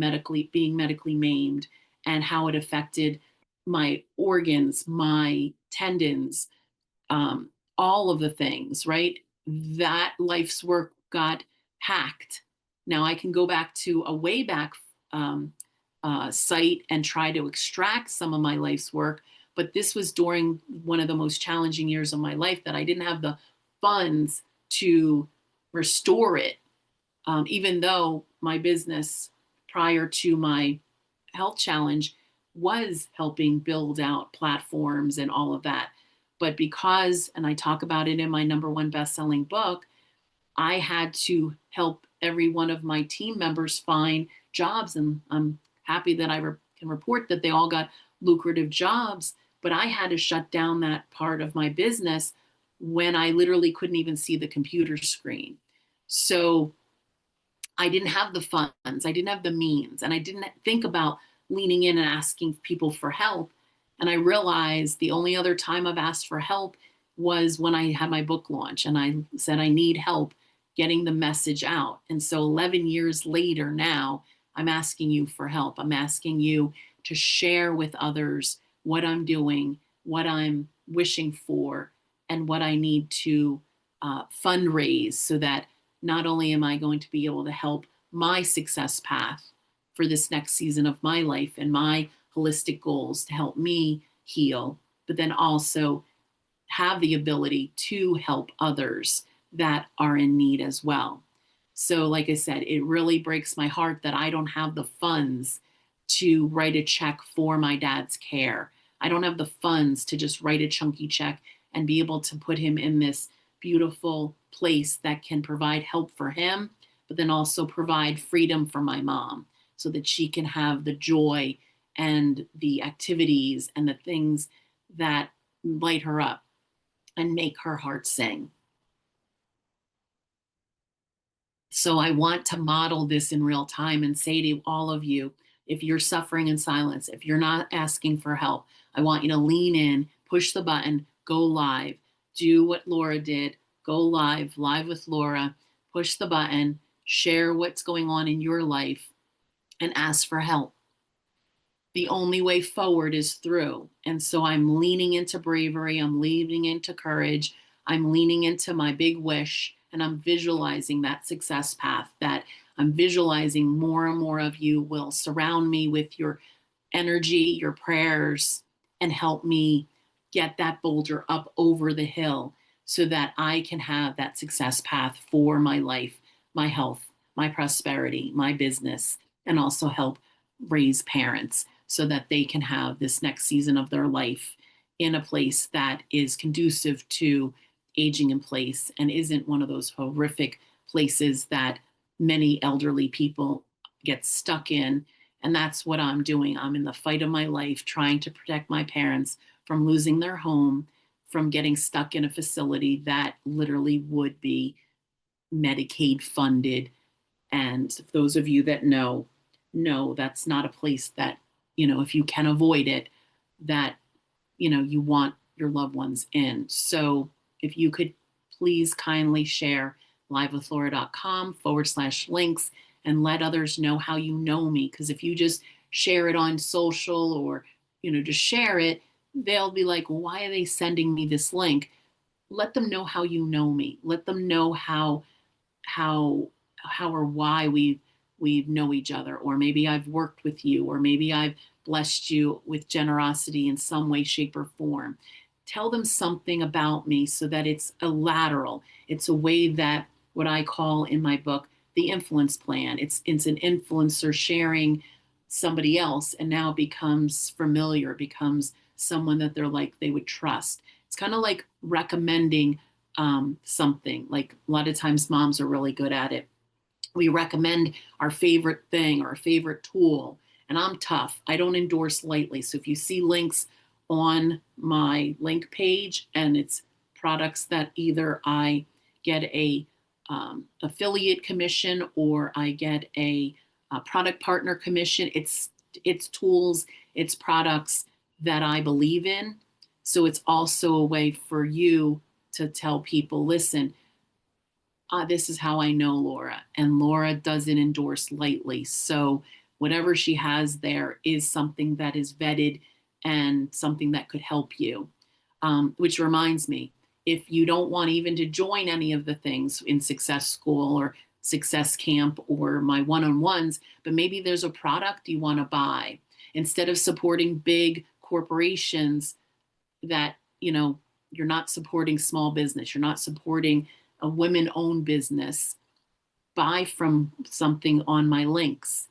being medically maimed and how it affected my organs, my tendons, um, all of the things, right? That life's work got hacked. Now I can go back to a way back um, site and try to extract some of my life's work. But this was during one of the most challenging years of my life that I didn't have the funds to restore it, even though my business prior to my health challenge was helping build out platforms and all of that. But because, and I talk about it in my number one best-selling book, I had to help every one of my team members find jobs. And I'm happy that can report that they all got lucrative jobs. But I had to shut down that part of my business when I literally couldn't even see the computer screen. So I didn't have the funds, I didn't have the means, and I didn't think about leaning in and asking people for help. And I realized the only other time I've asked for help was when I had my book launch and I said, I need help getting the message out. And so 11 years later now, I'm asking you for help. I'm asking you to share with others what I'm doing, what I'm wishing for, and what I need to fundraise so that not only am I going to be able to help my success path for this next season of my life and my holistic goals to help me heal, but then also have the ability to help others that are in need as well. So, like I said, it really breaks my heart that I don't have the funds to write a check for my dad's care. I don't have the funds to just write a chunky check and be able to put him in this beautiful place that can provide help for him, but then also provide freedom for my mom so that she can have the joy and the activities and the things that light her up and make her heart sing. So I want to model this in real time and say to all of you, if you're suffering in silence, if you're not asking for help, I want you to lean in, push the button, go live, do what Laura did, go live with Laura, push the button, share what's going on in your life, and ask for help. The only way forward is through. And so I'm leaning into bravery, I'm leaning into courage, I'm leaning into my big wish, and I'm visualizing that success path, that I'm visualizing more and more of you will surround me with your energy, your prayers, and help me get that boulder up over the hill so that I can have that success path for my life, my health, my prosperity, my business, and also help raise parents so that they can have this next season of their life in a place that is conducive to aging in place and isn't one of those horrific places that many elderly people get stuck in. And that's what I'm doing. I'm in the fight of my life trying to protect my parents from losing their home, from getting stuck in a facility that literally would be Medicaid funded. And those of you that know that's not a place that, if you can avoid it, that, you want your loved ones in. So if you could please kindly share livewithlaura.com/links and let others know how you know me. Because if you just share it on social or, just share it, they'll be like, well, why are they sending me this link? let them know how you know me. Let them know how how or why we know each other, or maybe I've worked with you, or maybe I've blessed you with generosity in some way, shape, or form. Tell them something about me so that it's a lateral. It's a way that, what I call in my book, the influence plan. It's an influencer sharing somebody else, and now it becomes familiar, becomes someone that they're like they would trust. It's kind of like recommending something. Like a lot of times moms are really good at it. We recommend our favorite thing or our favorite tool. And I'm tough. I don't endorse lightly. So if you see links on my link page and it's products that either I get a affiliate commission or I get a product partner commission, it's tools, it's products that I believe in. So it's also a way for you to tell people, listen, this is how I know Laura. And Laura doesn't endorse lightly. So whatever she has there is something that is vetted and something that could help you. Which reminds me, if you don't want even to join any of the things in Success School or Success Camp or my one on ones, but maybe there's a product you want to buy, instead of supporting big corporations that, you're not supporting small business, you're not supporting a women owned business, buy from something on my links.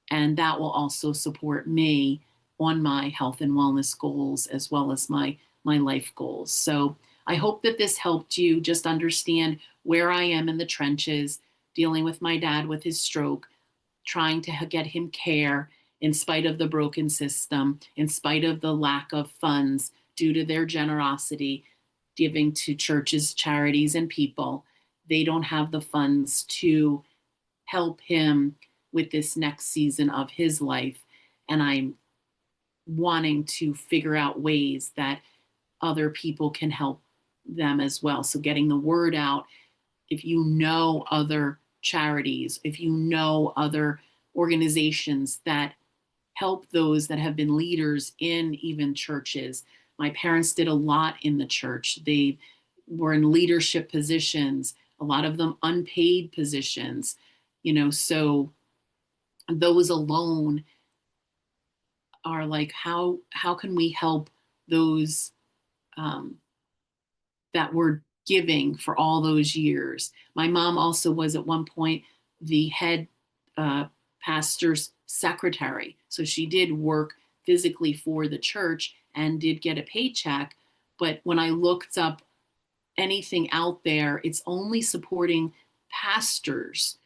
And that will also support me on my health and wellness goals as well as my life goals. So I hope that this helped you just understand where I am in the trenches, dealing with my dad with his stroke, trying to get him care in spite of the broken system, in spite of the lack of funds due to their generosity, giving to churches, charities, and people. They don't have the funds to help him with this next season of his life. And I'm wanting to figure out ways that other people can help them as well. So getting the word out. If you know other charities, if you know other organizations that help those that have been leaders in even churches. My parents did a lot in the church. They were in leadership positions, a lot of them unpaid positions, so those alone are like, how can we help those um, that were giving for all those years. My mom also was at one point the head pastor's secretary. So she did work physically for the church and did get a paycheck. But when I looked up anything out there, it's only supporting pastors,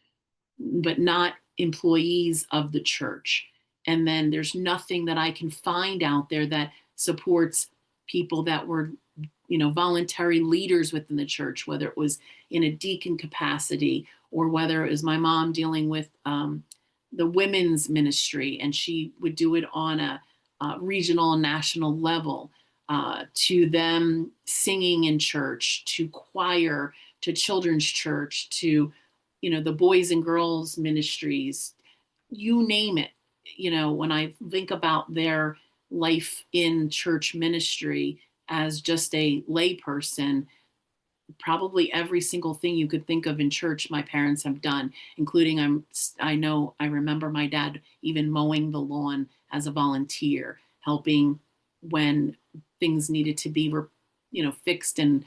but not employees of the church. And then there's nothing that I can find out there that supports people that were, voluntary leaders within the church, whether it was in a deacon capacity or whether it was my mom dealing with the women's ministry, and she would do it on a regional and national level, to them singing in church, to choir, to children's church, to the boys and girls ministries, you name it. When I think about their life in church ministry as just a layperson, probably every single thing you could think of in church my parents have done, including I remember my dad even mowing the lawn as a volunteer, helping when things needed to be fixed, and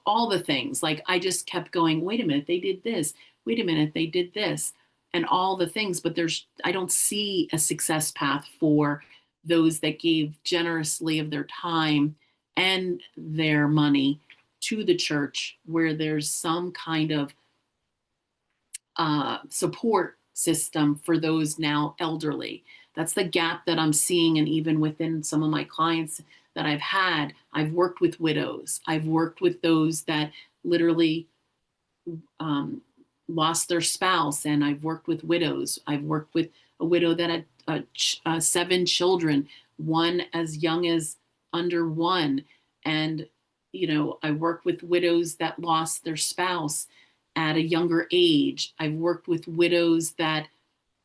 all the things. Like, I just kept going, wait a minute, they did this, wait a minute, they did this, and all the things. But I don't see a success path for those that gave generously of their time and their money to the church, where there's some kind of support system for those now elderly. That's the gap that I'm seeing. And even within some of my clients that I've worked with widows. I've worked with those that literally um, lost their spouse, and I've worked with widows. I've worked with a widow that had 7 children, one as young as under 1. And, I worked with widows that lost their spouse at a younger age. I've worked with widows that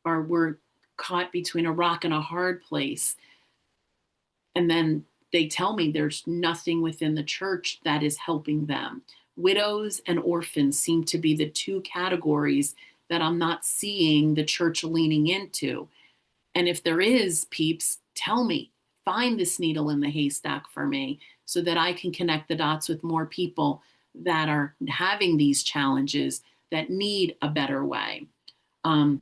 were caught between a rock and a hard place. And then they tell me there's nothing within the church that is helping them. Widows and orphans seem to be the two categories that I'm not seeing the church leaning into. And if there is, peeps, tell me, find this needle in the haystack for me so that I can connect the dots with more people that are having these challenges that need a better way. Um,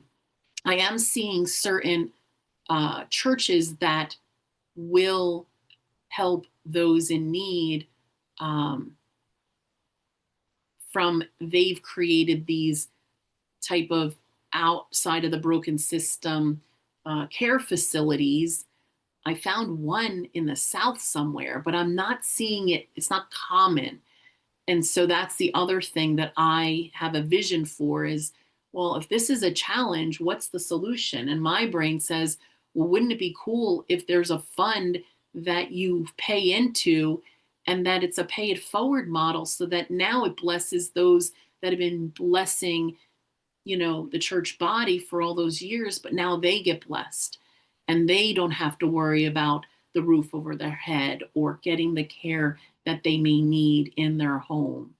I am seeing certain churches that will help those in need, um, from they've created these type of outside of the broken system care facilities. I found one in the South somewhere, but I'm not seeing it. It's not common. And so that's the other thing that I have a vision for is, well, if this is a challenge, what's the solution? And my brain says, well, wouldn't it be cool if there's a fund that you pay into and that it's a pay it forward model so that now it blesses those that have been blessing, the church body for all those years, but now they get blessed and they don't have to worry about the roof over their head or getting the care that they may need in their home.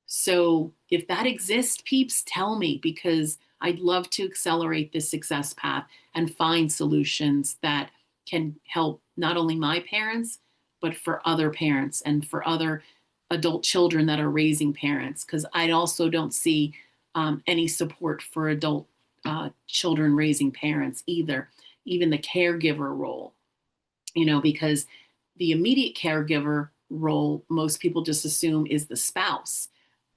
So if that exists, peeps, tell me because I'd love to accelerate this success path and find solutions that can help not only my parents, but for other parents and for other adult children that are raising parents. Because I also don't see any support for adult children raising parents either, even the caregiver role, because the immediate caregiver role, most people just assume is the spouse,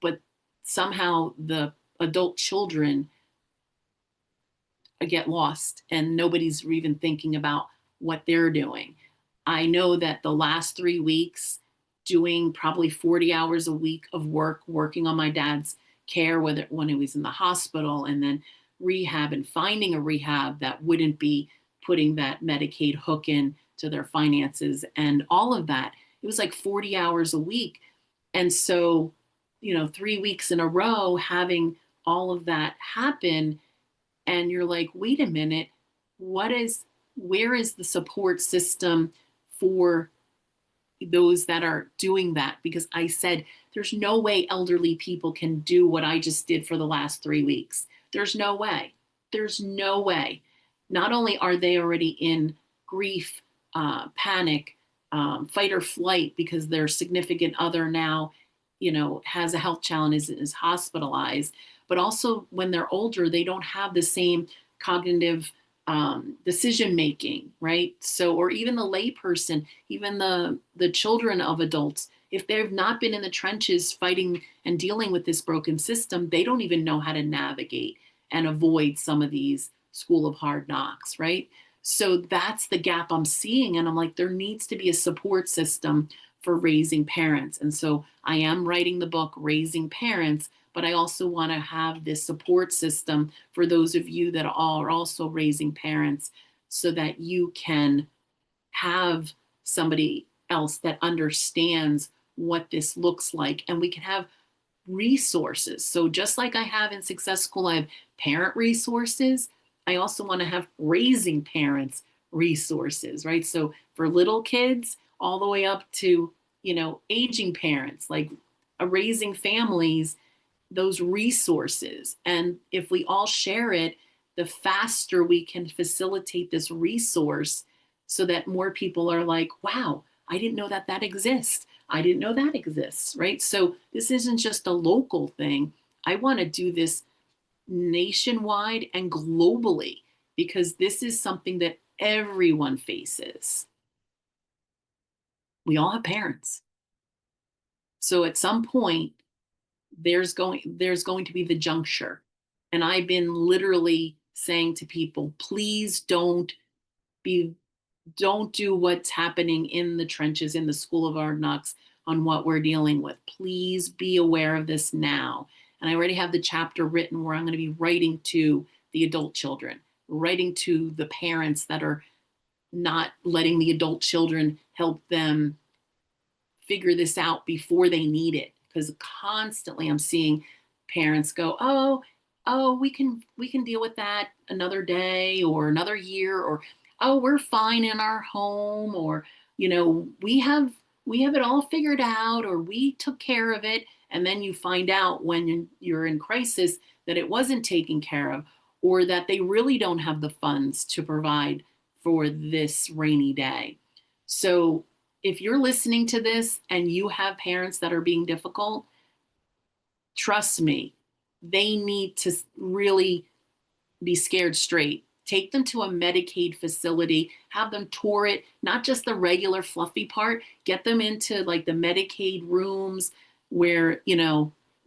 but somehow the adult children get lost and nobody's even thinking about what they're doing. I know that the last 3 weeks, doing probably 40 hours a week of work, working on my dad's care, whether when he was in the hospital, and then rehab and finding a rehab that wouldn't be putting that Medicaid hook in to their finances and all of that. It was like 40 hours a week. And so, 3 weeks in a row having all of that happen, and you're like, wait a minute, where is the support system for those that are doing that? Because I said, there's no way elderly people can do what I just did for the last 3 weeks. There's no way. There's no way. Not only are they already in grief, panic, fight or flight because their significant other now, has a health challenge, is hospitalized, but also when they're older, they don't have the same cognitive decision making, right? So, or even the layperson, even the children of adults, if they've not been in the trenches fighting and dealing with this broken system, they don't even know how to navigate and avoid some of these school of hard knocks, right? So that's the gap I'm seeing. And I'm like, there needs to be a support system for raising parents. And so I am writing the book, Raising Parents, but I also want to have this support system for those of you that are also raising parents so that you can have somebody else that understands what this looks like and we can have resources. So just like I have in Success School, I have parent resources. I also want to have raising parents resources, right? So for little kids all the way up to, aging parents, like raising families, those resources. And if we all share it, the faster we can facilitate this resource so that more people are like, wow, I didn't know that that exists. I didn't know that exists, right? So this isn't just a local thing. I want to do this nationwide and globally because this is something that everyone faces. We all have parents. So at some point, there's going to be the juncture. And I've been literally saying to people, please be don't do what's happening in the trenches in the school of hard knocks on what we're dealing with. Please be aware of this now. And I already have the chapter written where I'm going to be writing to the adult children, writing to the parents that are not letting the adult children help them figure this out before they need it. Because constantly I'm seeing parents go, oh, we can deal with that another day or another year, or oh, we're fine in our home, or we have it all figured out, or we took care of it. And then you find out when you're in crisis that it wasn't taken care of, or that they really don't have the funds to provide for this rainy day. So if you're listening to this and you have parents that are being difficult, trust me, they need to really be scared straight. Take them to a Medicaid facility, have them tour it, not just the regular fluffy part, get them into like the Medicaid rooms where,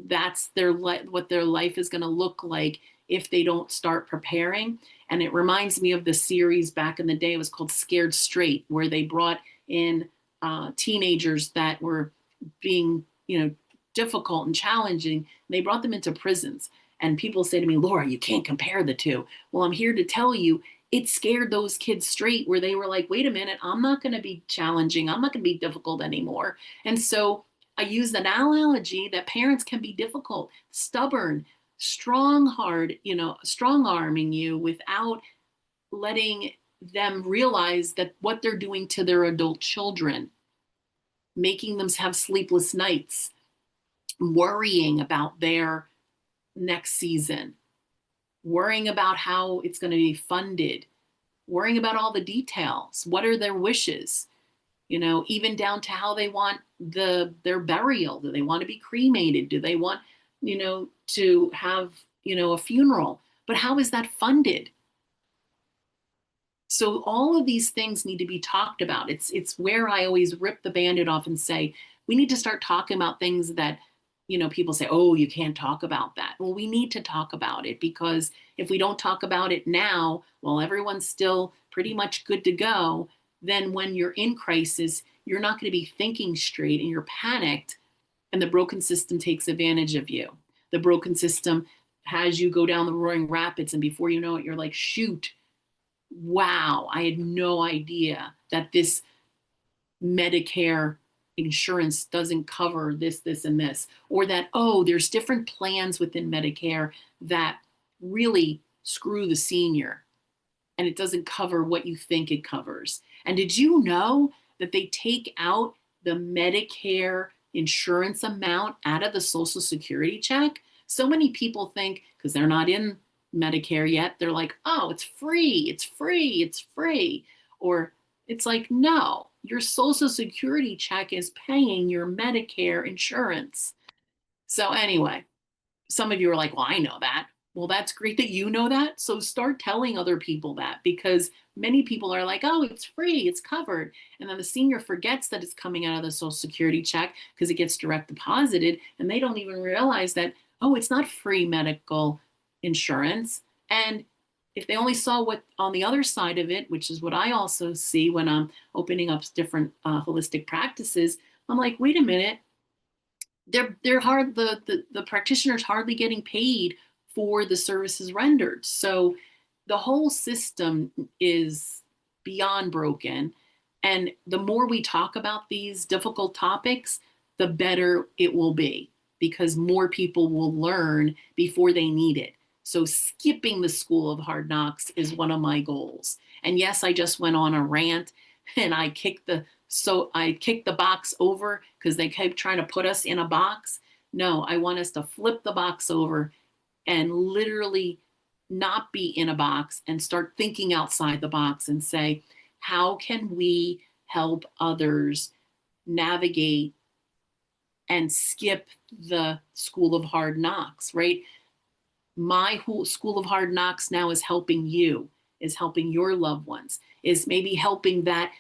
that's what their life is going to look like if they don't start preparing. And it reminds me of the series back in the day. It was called Scared Straight, where they brought in teenagers that were being, difficult and challenging. They brought them into prisons. And people say to me, Laura, you can't compare the two. Well, I'm here to tell you, it scared those kids straight, where they were like, wait a minute, I'm not going to be challenging. I'm not going to be difficult anymore. And so I use an analogy that parents can be difficult, stubborn, strong arming you without letting them realize that what they're doing to their adult children, making them have sleepless nights, worrying about their next season, worrying about how it's going to be funded, worrying about all the details. What are their wishes? Even down to how they want their burial. Do they want to be cremated? Do they want, to have, a funeral? But how is that funded? So all of these things need to be talked about. It's where I always rip the Band-Aid off and say, we need to start talking about things that, people say, oh, you can't talk about that. Well, we need to talk about it, because if we don't talk about it now, while everyone's still pretty much good to go, then when you're in crisis, you're not going to be thinking straight and you're panicked, and the broken system takes advantage of you. The broken system has you go down the roaring rapids, and before you know it, you're like, shoot, wow, I had no idea that this Medicare insurance doesn't cover this, this, and this, or that, oh, there's different plans within Medicare that really screw the senior and it doesn't cover what you think it covers. And did you know that they take out the Medicare insurance amount out of the Social Security check? So many people think, because they're not in Medicare yet, they're like, oh, it's free, it's free, it's free. Or it's like, no, your Social Security check is paying your Medicare insurance. So anyway, some of you are like, well, I know that. Well, that's great that you know that. So start telling other people that, because many people are like, oh, it's free, it's covered. And then the senior forgets that it's coming out of the Social Security check because it gets direct deposited. And they don't even realize that, oh, it's not free medical insurance. And if they only saw what on the other side of it, which is what I also see when I'm opening up different holistic practices, I'm like, wait a minute, they're hard, the practitioner's hardly getting paid for the services rendered. So the whole system is beyond broken. And the more we talk about these difficult topics, the better it will be, because more people will learn before they need it. So skipping the school of hard knocks is one of my goals. And yes, I just went on a rant and I kicked the box over because they kept trying to put us in a box. No, I want us to flip the box over and literally not be in a box and start thinking outside the box and say, how can we help others navigate and skip the school of hard knocks, right? My whole school of hard knocks now is helping you, is helping your loved ones, is maybe helping that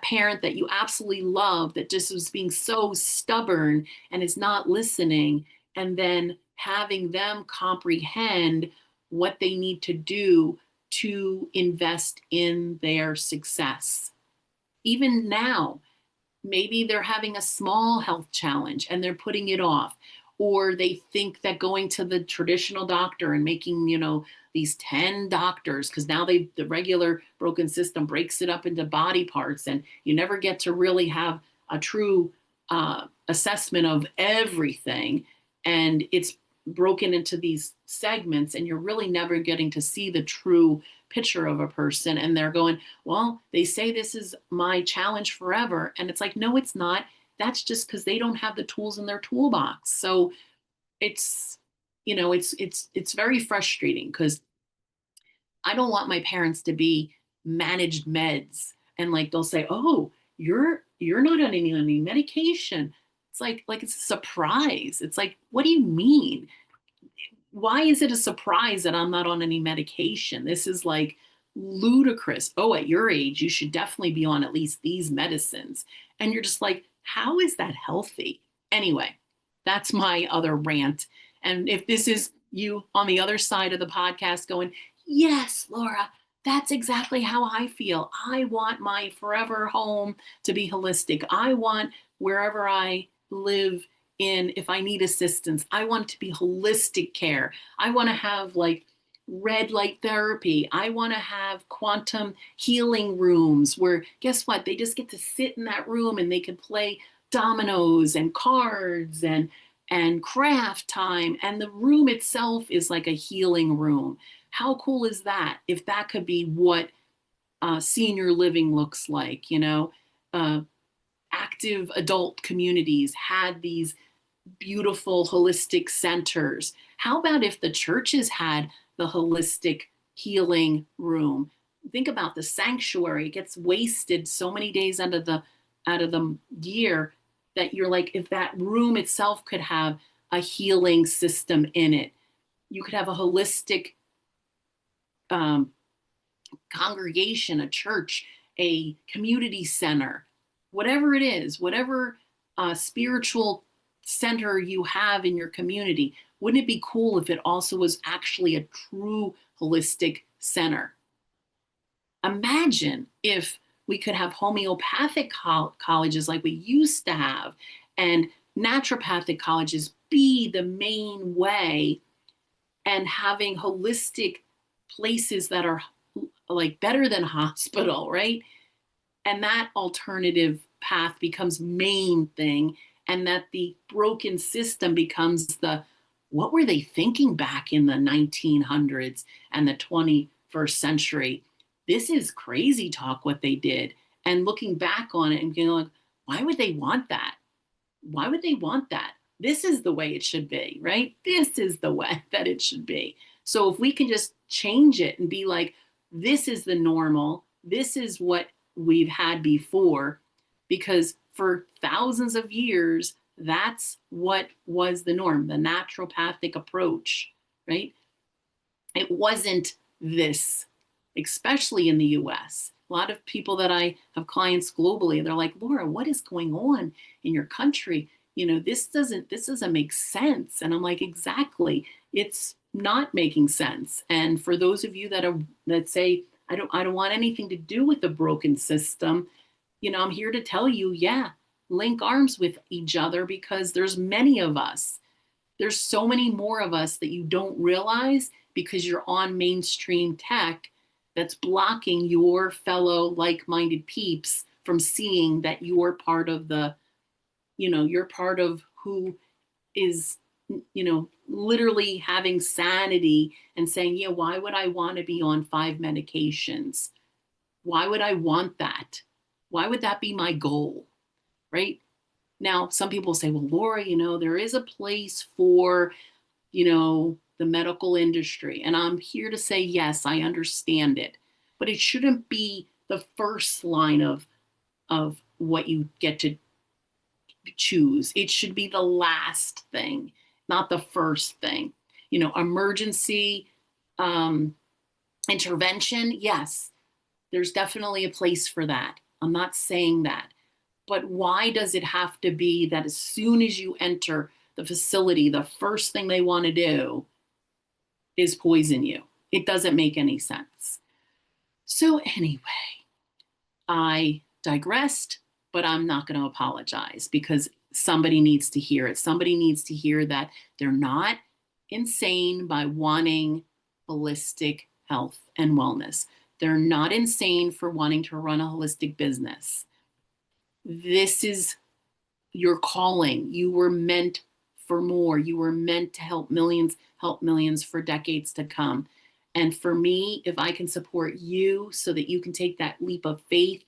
parent that you absolutely love that just is being so stubborn and is not listening, and then having them comprehend what they need to do to invest in their success. Even now, maybe they're having a small health challenge and they're putting it off, or they think that going to the traditional doctor and making, these 10 doctors, because now the regular broken system breaks it up into body parts and you never get to really have a true assessment of everything. And it's broken into these segments and you're really never getting to see the true picture of a person and they're going, well, they say this is my challenge forever. And it's like, no, it's not. That's just because they don't have the tools in their toolbox. So it's, it's very frustrating because I don't want my parents to be managed meds and like they'll say, "Oh, you're not on any medication." It's like it's a surprise. It's like, what do you mean? Why is it a surprise that I'm not on any medication? This is like ludicrous. Oh, at your age, you should definitely be on at least these medicines. And you're just like, how is that healthy? Anyway, that's my other rant. And if this is you on the other side of the podcast going, yes, Laura, that's exactly how I feel. I want my forever home to be holistic. I want wherever I live in, if I need assistance, I want it to be holistic care. I want to have like red light therapy. I want to have quantum healing rooms where, guess what? They just get to sit in that room and they can play dominoes and cards and craft time, and the room itself is like a healing room. How cool is that? If that could be what senior living looks like, active adult communities had these beautiful holistic centers. How about if the churches had the holistic healing room? Think about the sanctuary. It gets wasted so many days out of the year that you're like, if that room itself could have a healing system in it, you could have a holistic um, congregation, a church, a community center, whatever it is, whatever spiritual center you have in your community. Wouldn't it be cool if it also was actually a true holistic center? Imagine if we could have homeopathic colleges like we used to have, and naturopathic colleges be the main way, and having holistic places that are like better than hospital, right? And that alternative path becomes main thing, and that the broken system becomes the, what were they thinking back in the 1900s and the 21st century? This is crazy talk what they did. And looking back on it and being like, why would they want that? Why would they want that? This is the way it should be, right? This is the way that it should be. So if we can just change it and be like, this is the normal, this is what we've had before, because for thousands of years, that's what was the norm, the naturopathic approach, right? It wasn't this, especially in the US. A lot of people that I have clients globally, they're like, Laura, what is going on in your country? This doesn't make sense. And I'm like, exactly. It's not making sense. And for those of you that say, I don't want anything to do with the broken system, I'm here to tell you, yeah, link arms with each other, because there's many of us. There's so many more of us that you don't realize because you're on mainstream tech that's blocking your fellow like-minded peeps from seeing that you're part of you're part of who is, literally having sanity and saying, yeah, why would I want to be on 5 medications? Why would I want that? Why would that be my goal? Right? Now, some people say, well, Laura, there is a place for, the medical industry. And I'm here to say, yes, I understand it, but it shouldn't be the first line of what you get to choose. It should be the last thing, not the first thing. Emergency intervention, yes, there's definitely a place for that. I'm not saying that. But why does it have to be that as soon as you enter the facility, the first thing they want to do is poison you? It doesn't make any sense. So, anyway, I digressed, but I'm not going to apologize because somebody needs to hear it. Somebody needs to hear that they're not insane by wanting holistic health and wellness. They're not insane for wanting to run a holistic business. This is your calling. You were meant for more. You were meant to help millions for decades to come. And for me, if I can support you so that you can take that leap of faith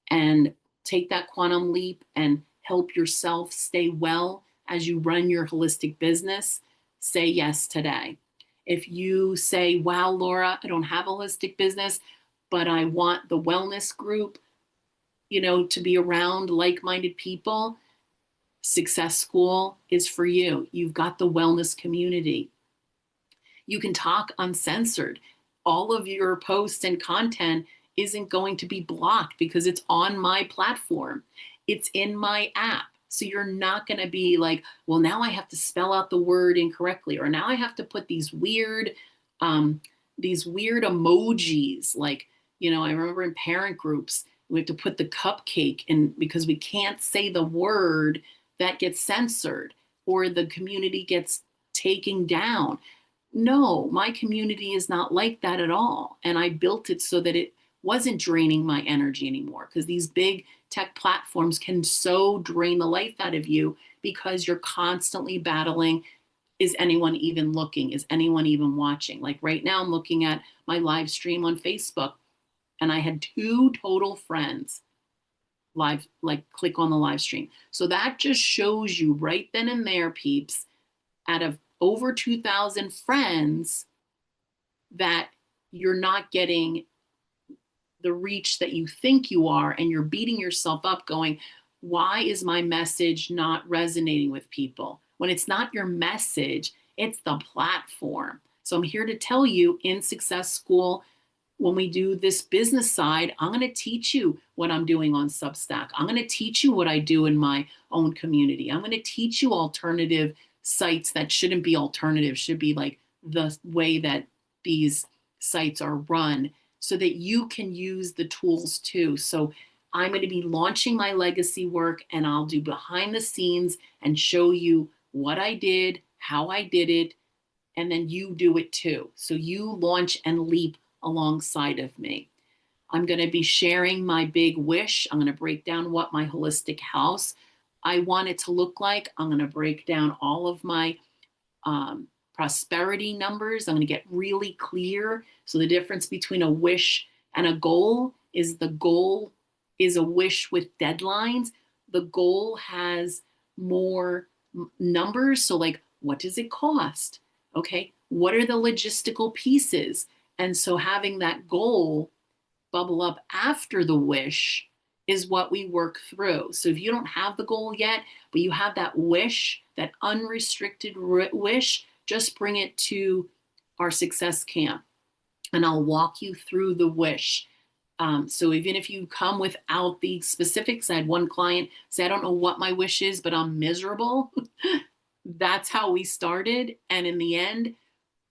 and take that quantum leap and help yourself stay well as you run your holistic business, say yes today. If you say, wow, Laura, I don't have a holistic business, but I want the wellness group, to be around like-minded people, Success School is for you. You've got the wellness community. You can talk uncensored. All of your posts and content isn't going to be blocked because it's on my platform. It's in my app. So you're not going to be like, well, now I have to spell out the word incorrectly, or now I have to put um, these weird emojis. Like, I remember in parent groups, we have to put the cupcake in because we can't say the word that gets censored or the community gets taken down. No, my community is not like that at all. And I built it so that it wasn't draining my energy anymore, because these big tech platforms can so drain the life out of you because you're constantly battling. Is anyone even looking? Is anyone even watching? Like right now, I'm looking at my live stream on Facebook, and I had 2 total friends live, like click on the live stream. So that just shows you right then and there, peeps, out of over 2,000 friends, that you're not getting the reach that you think you are, and you're beating yourself up going, why is my message not resonating with people? When it's not your message, it's the platform. So I'm here to tell you, in Success School, when we do this business side, I'm going to teach you what I'm doing on Substack. I'm going to teach you what I do in my own community. I'm going to teach you alternative sites that shouldn't be alternative, should be like the way that these sites are run, so that you can use the tools too. So I'm going to be launching my legacy work, and I'll do behind the scenes and show you what I did, how I did it, and then you do it too. So you launch and leap alongside of me. I'm going to be sharing my big wish. I'm going to break down what my holistic house I want it to look like. I'm going to break down all of my prosperity numbers. I'm going to get really clear. So the difference between a wish and a goal is, the goal is a wish with deadlines. The goal has more numbers. So like, what does it cost? Okay. What are the logistical pieces? And so having that goal bubble up after the wish is what we work through. So if you don't have the goal yet, but you have that wish, that unrestricted wish, just bring it to our success camp and I'll walk you through the wish. So even if you come without the specifics, I had one client say, I don't know what my wish is, but I'm miserable. That's how we started. And in the end,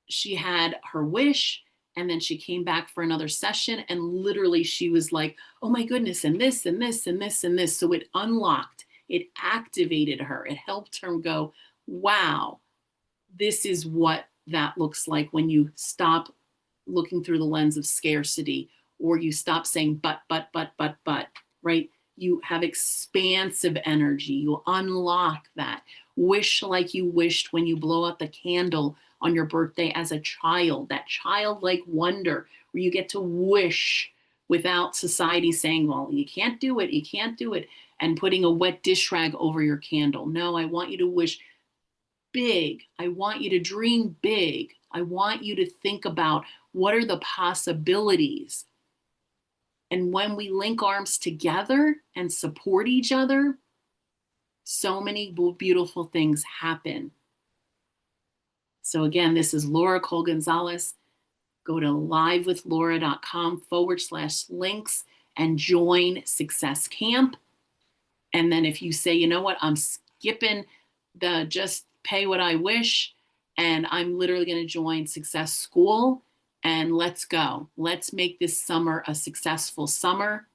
she had her wish, and then she came back for another session, and literally she was like, oh my goodness, and this and this and this and this. So it unlocked, it activated her. It helped her go, wow, this is what that looks like when you stop looking through the lens of scarcity, or you stop saying but, right? You have expansive energy. You unlock that. Wish like you wished when you blow out the candle on your birthday as a child, that childlike wonder where you get to wish without society saying, well, you can't do it, you can't do it, and putting a wet dish rag over your candle. No, I want you to wish big. I want you to dream big. I want you to think about what are the possibilities. And when we link arms together and support each other, so many beautiful things happen. So again, this is Laura Cole Gonzalez. Go to livewithlaura.com/links and join Success Camp. And then if you say, you know what, I'm skipping the just pay what I wish, and I'm literally going to join Success School, and let's go. Let's make this summer a successful summer.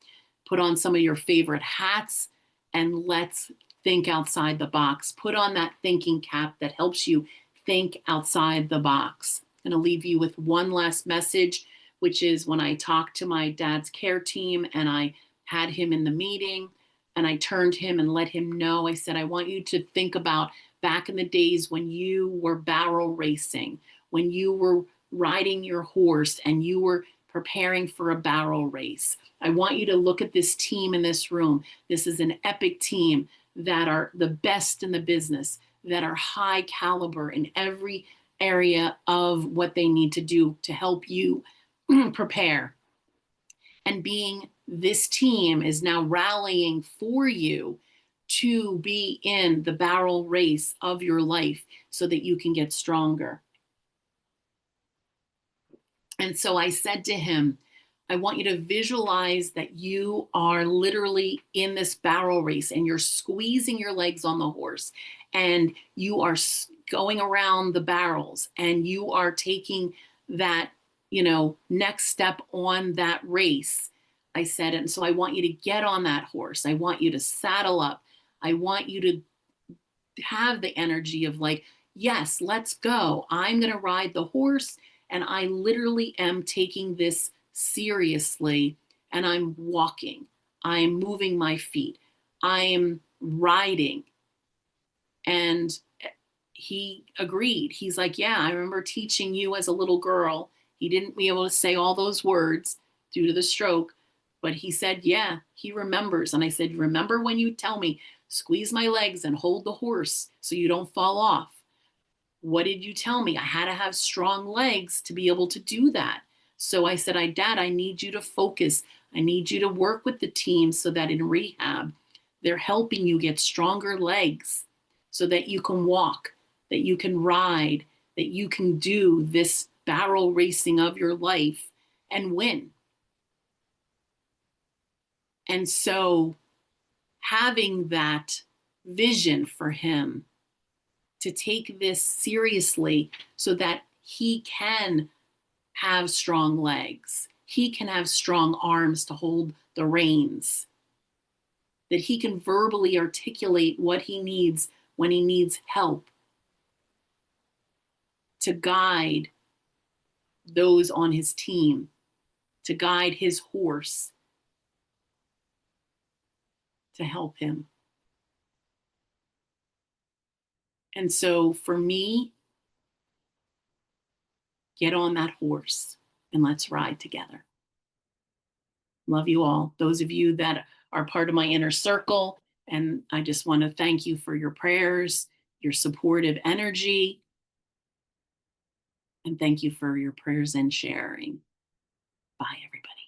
Put on some of your favorite hats, and let's think outside the box. Put on that thinking cap that helps you think outside the box. I'm going to leave you with one last message, which is when I talked to my dad's care team and I had him in the meeting and I turned him and let him know, I said, I want you to think about back in the days when you were barrel racing, when you were riding your horse and you were preparing for a barrel race. I want you to look at this team in this room. This is an epic team that are the best in the business, that are high caliber in every area of what they need to do to help you prepare. And being this team is now rallying for you to be in the barrel race of your life so that you can get stronger. And so I said to him, I want you to visualize that you are literally in this barrel race and you're squeezing your legs on the horse and you are going around the barrels and you are taking that, next step on that race. I said, and so I want you to get on that horse. I want you to saddle up. I want you to have the energy of like, yes, let's go. I'm going to ride the horse. And I literally am taking this seriously. And I'm walking. I'm moving my feet. I'm riding. And he agreed. He's like, yeah, I remember teaching you as a little girl. He didn't be able to say all those words due to the stroke, but he said, yeah, he remembers. And I said, remember when you tell me, squeeze my legs and hold the horse so you don't fall off? What did you tell me? I had to have strong legs to be able to do that. So I said, Dad, I need you to focus. I need you to work with the team so that in rehab, they're helping you get stronger legs so that you can walk, that you can ride, that you can do this barrel racing of your life and win. And so having that vision for him to take this seriously so that he can have strong legs, he can have strong arms to hold the reins, that he can verbally articulate what he needs when he needs help to guide those on his team, to guide his horse, to help him. And so for me, get on that horse and let's ride together. Love you all. Those of you that are part of my inner circle. And I just want to thank you for your prayers, your supportive energy, and thank you for your prayers and sharing. Bye, everybody.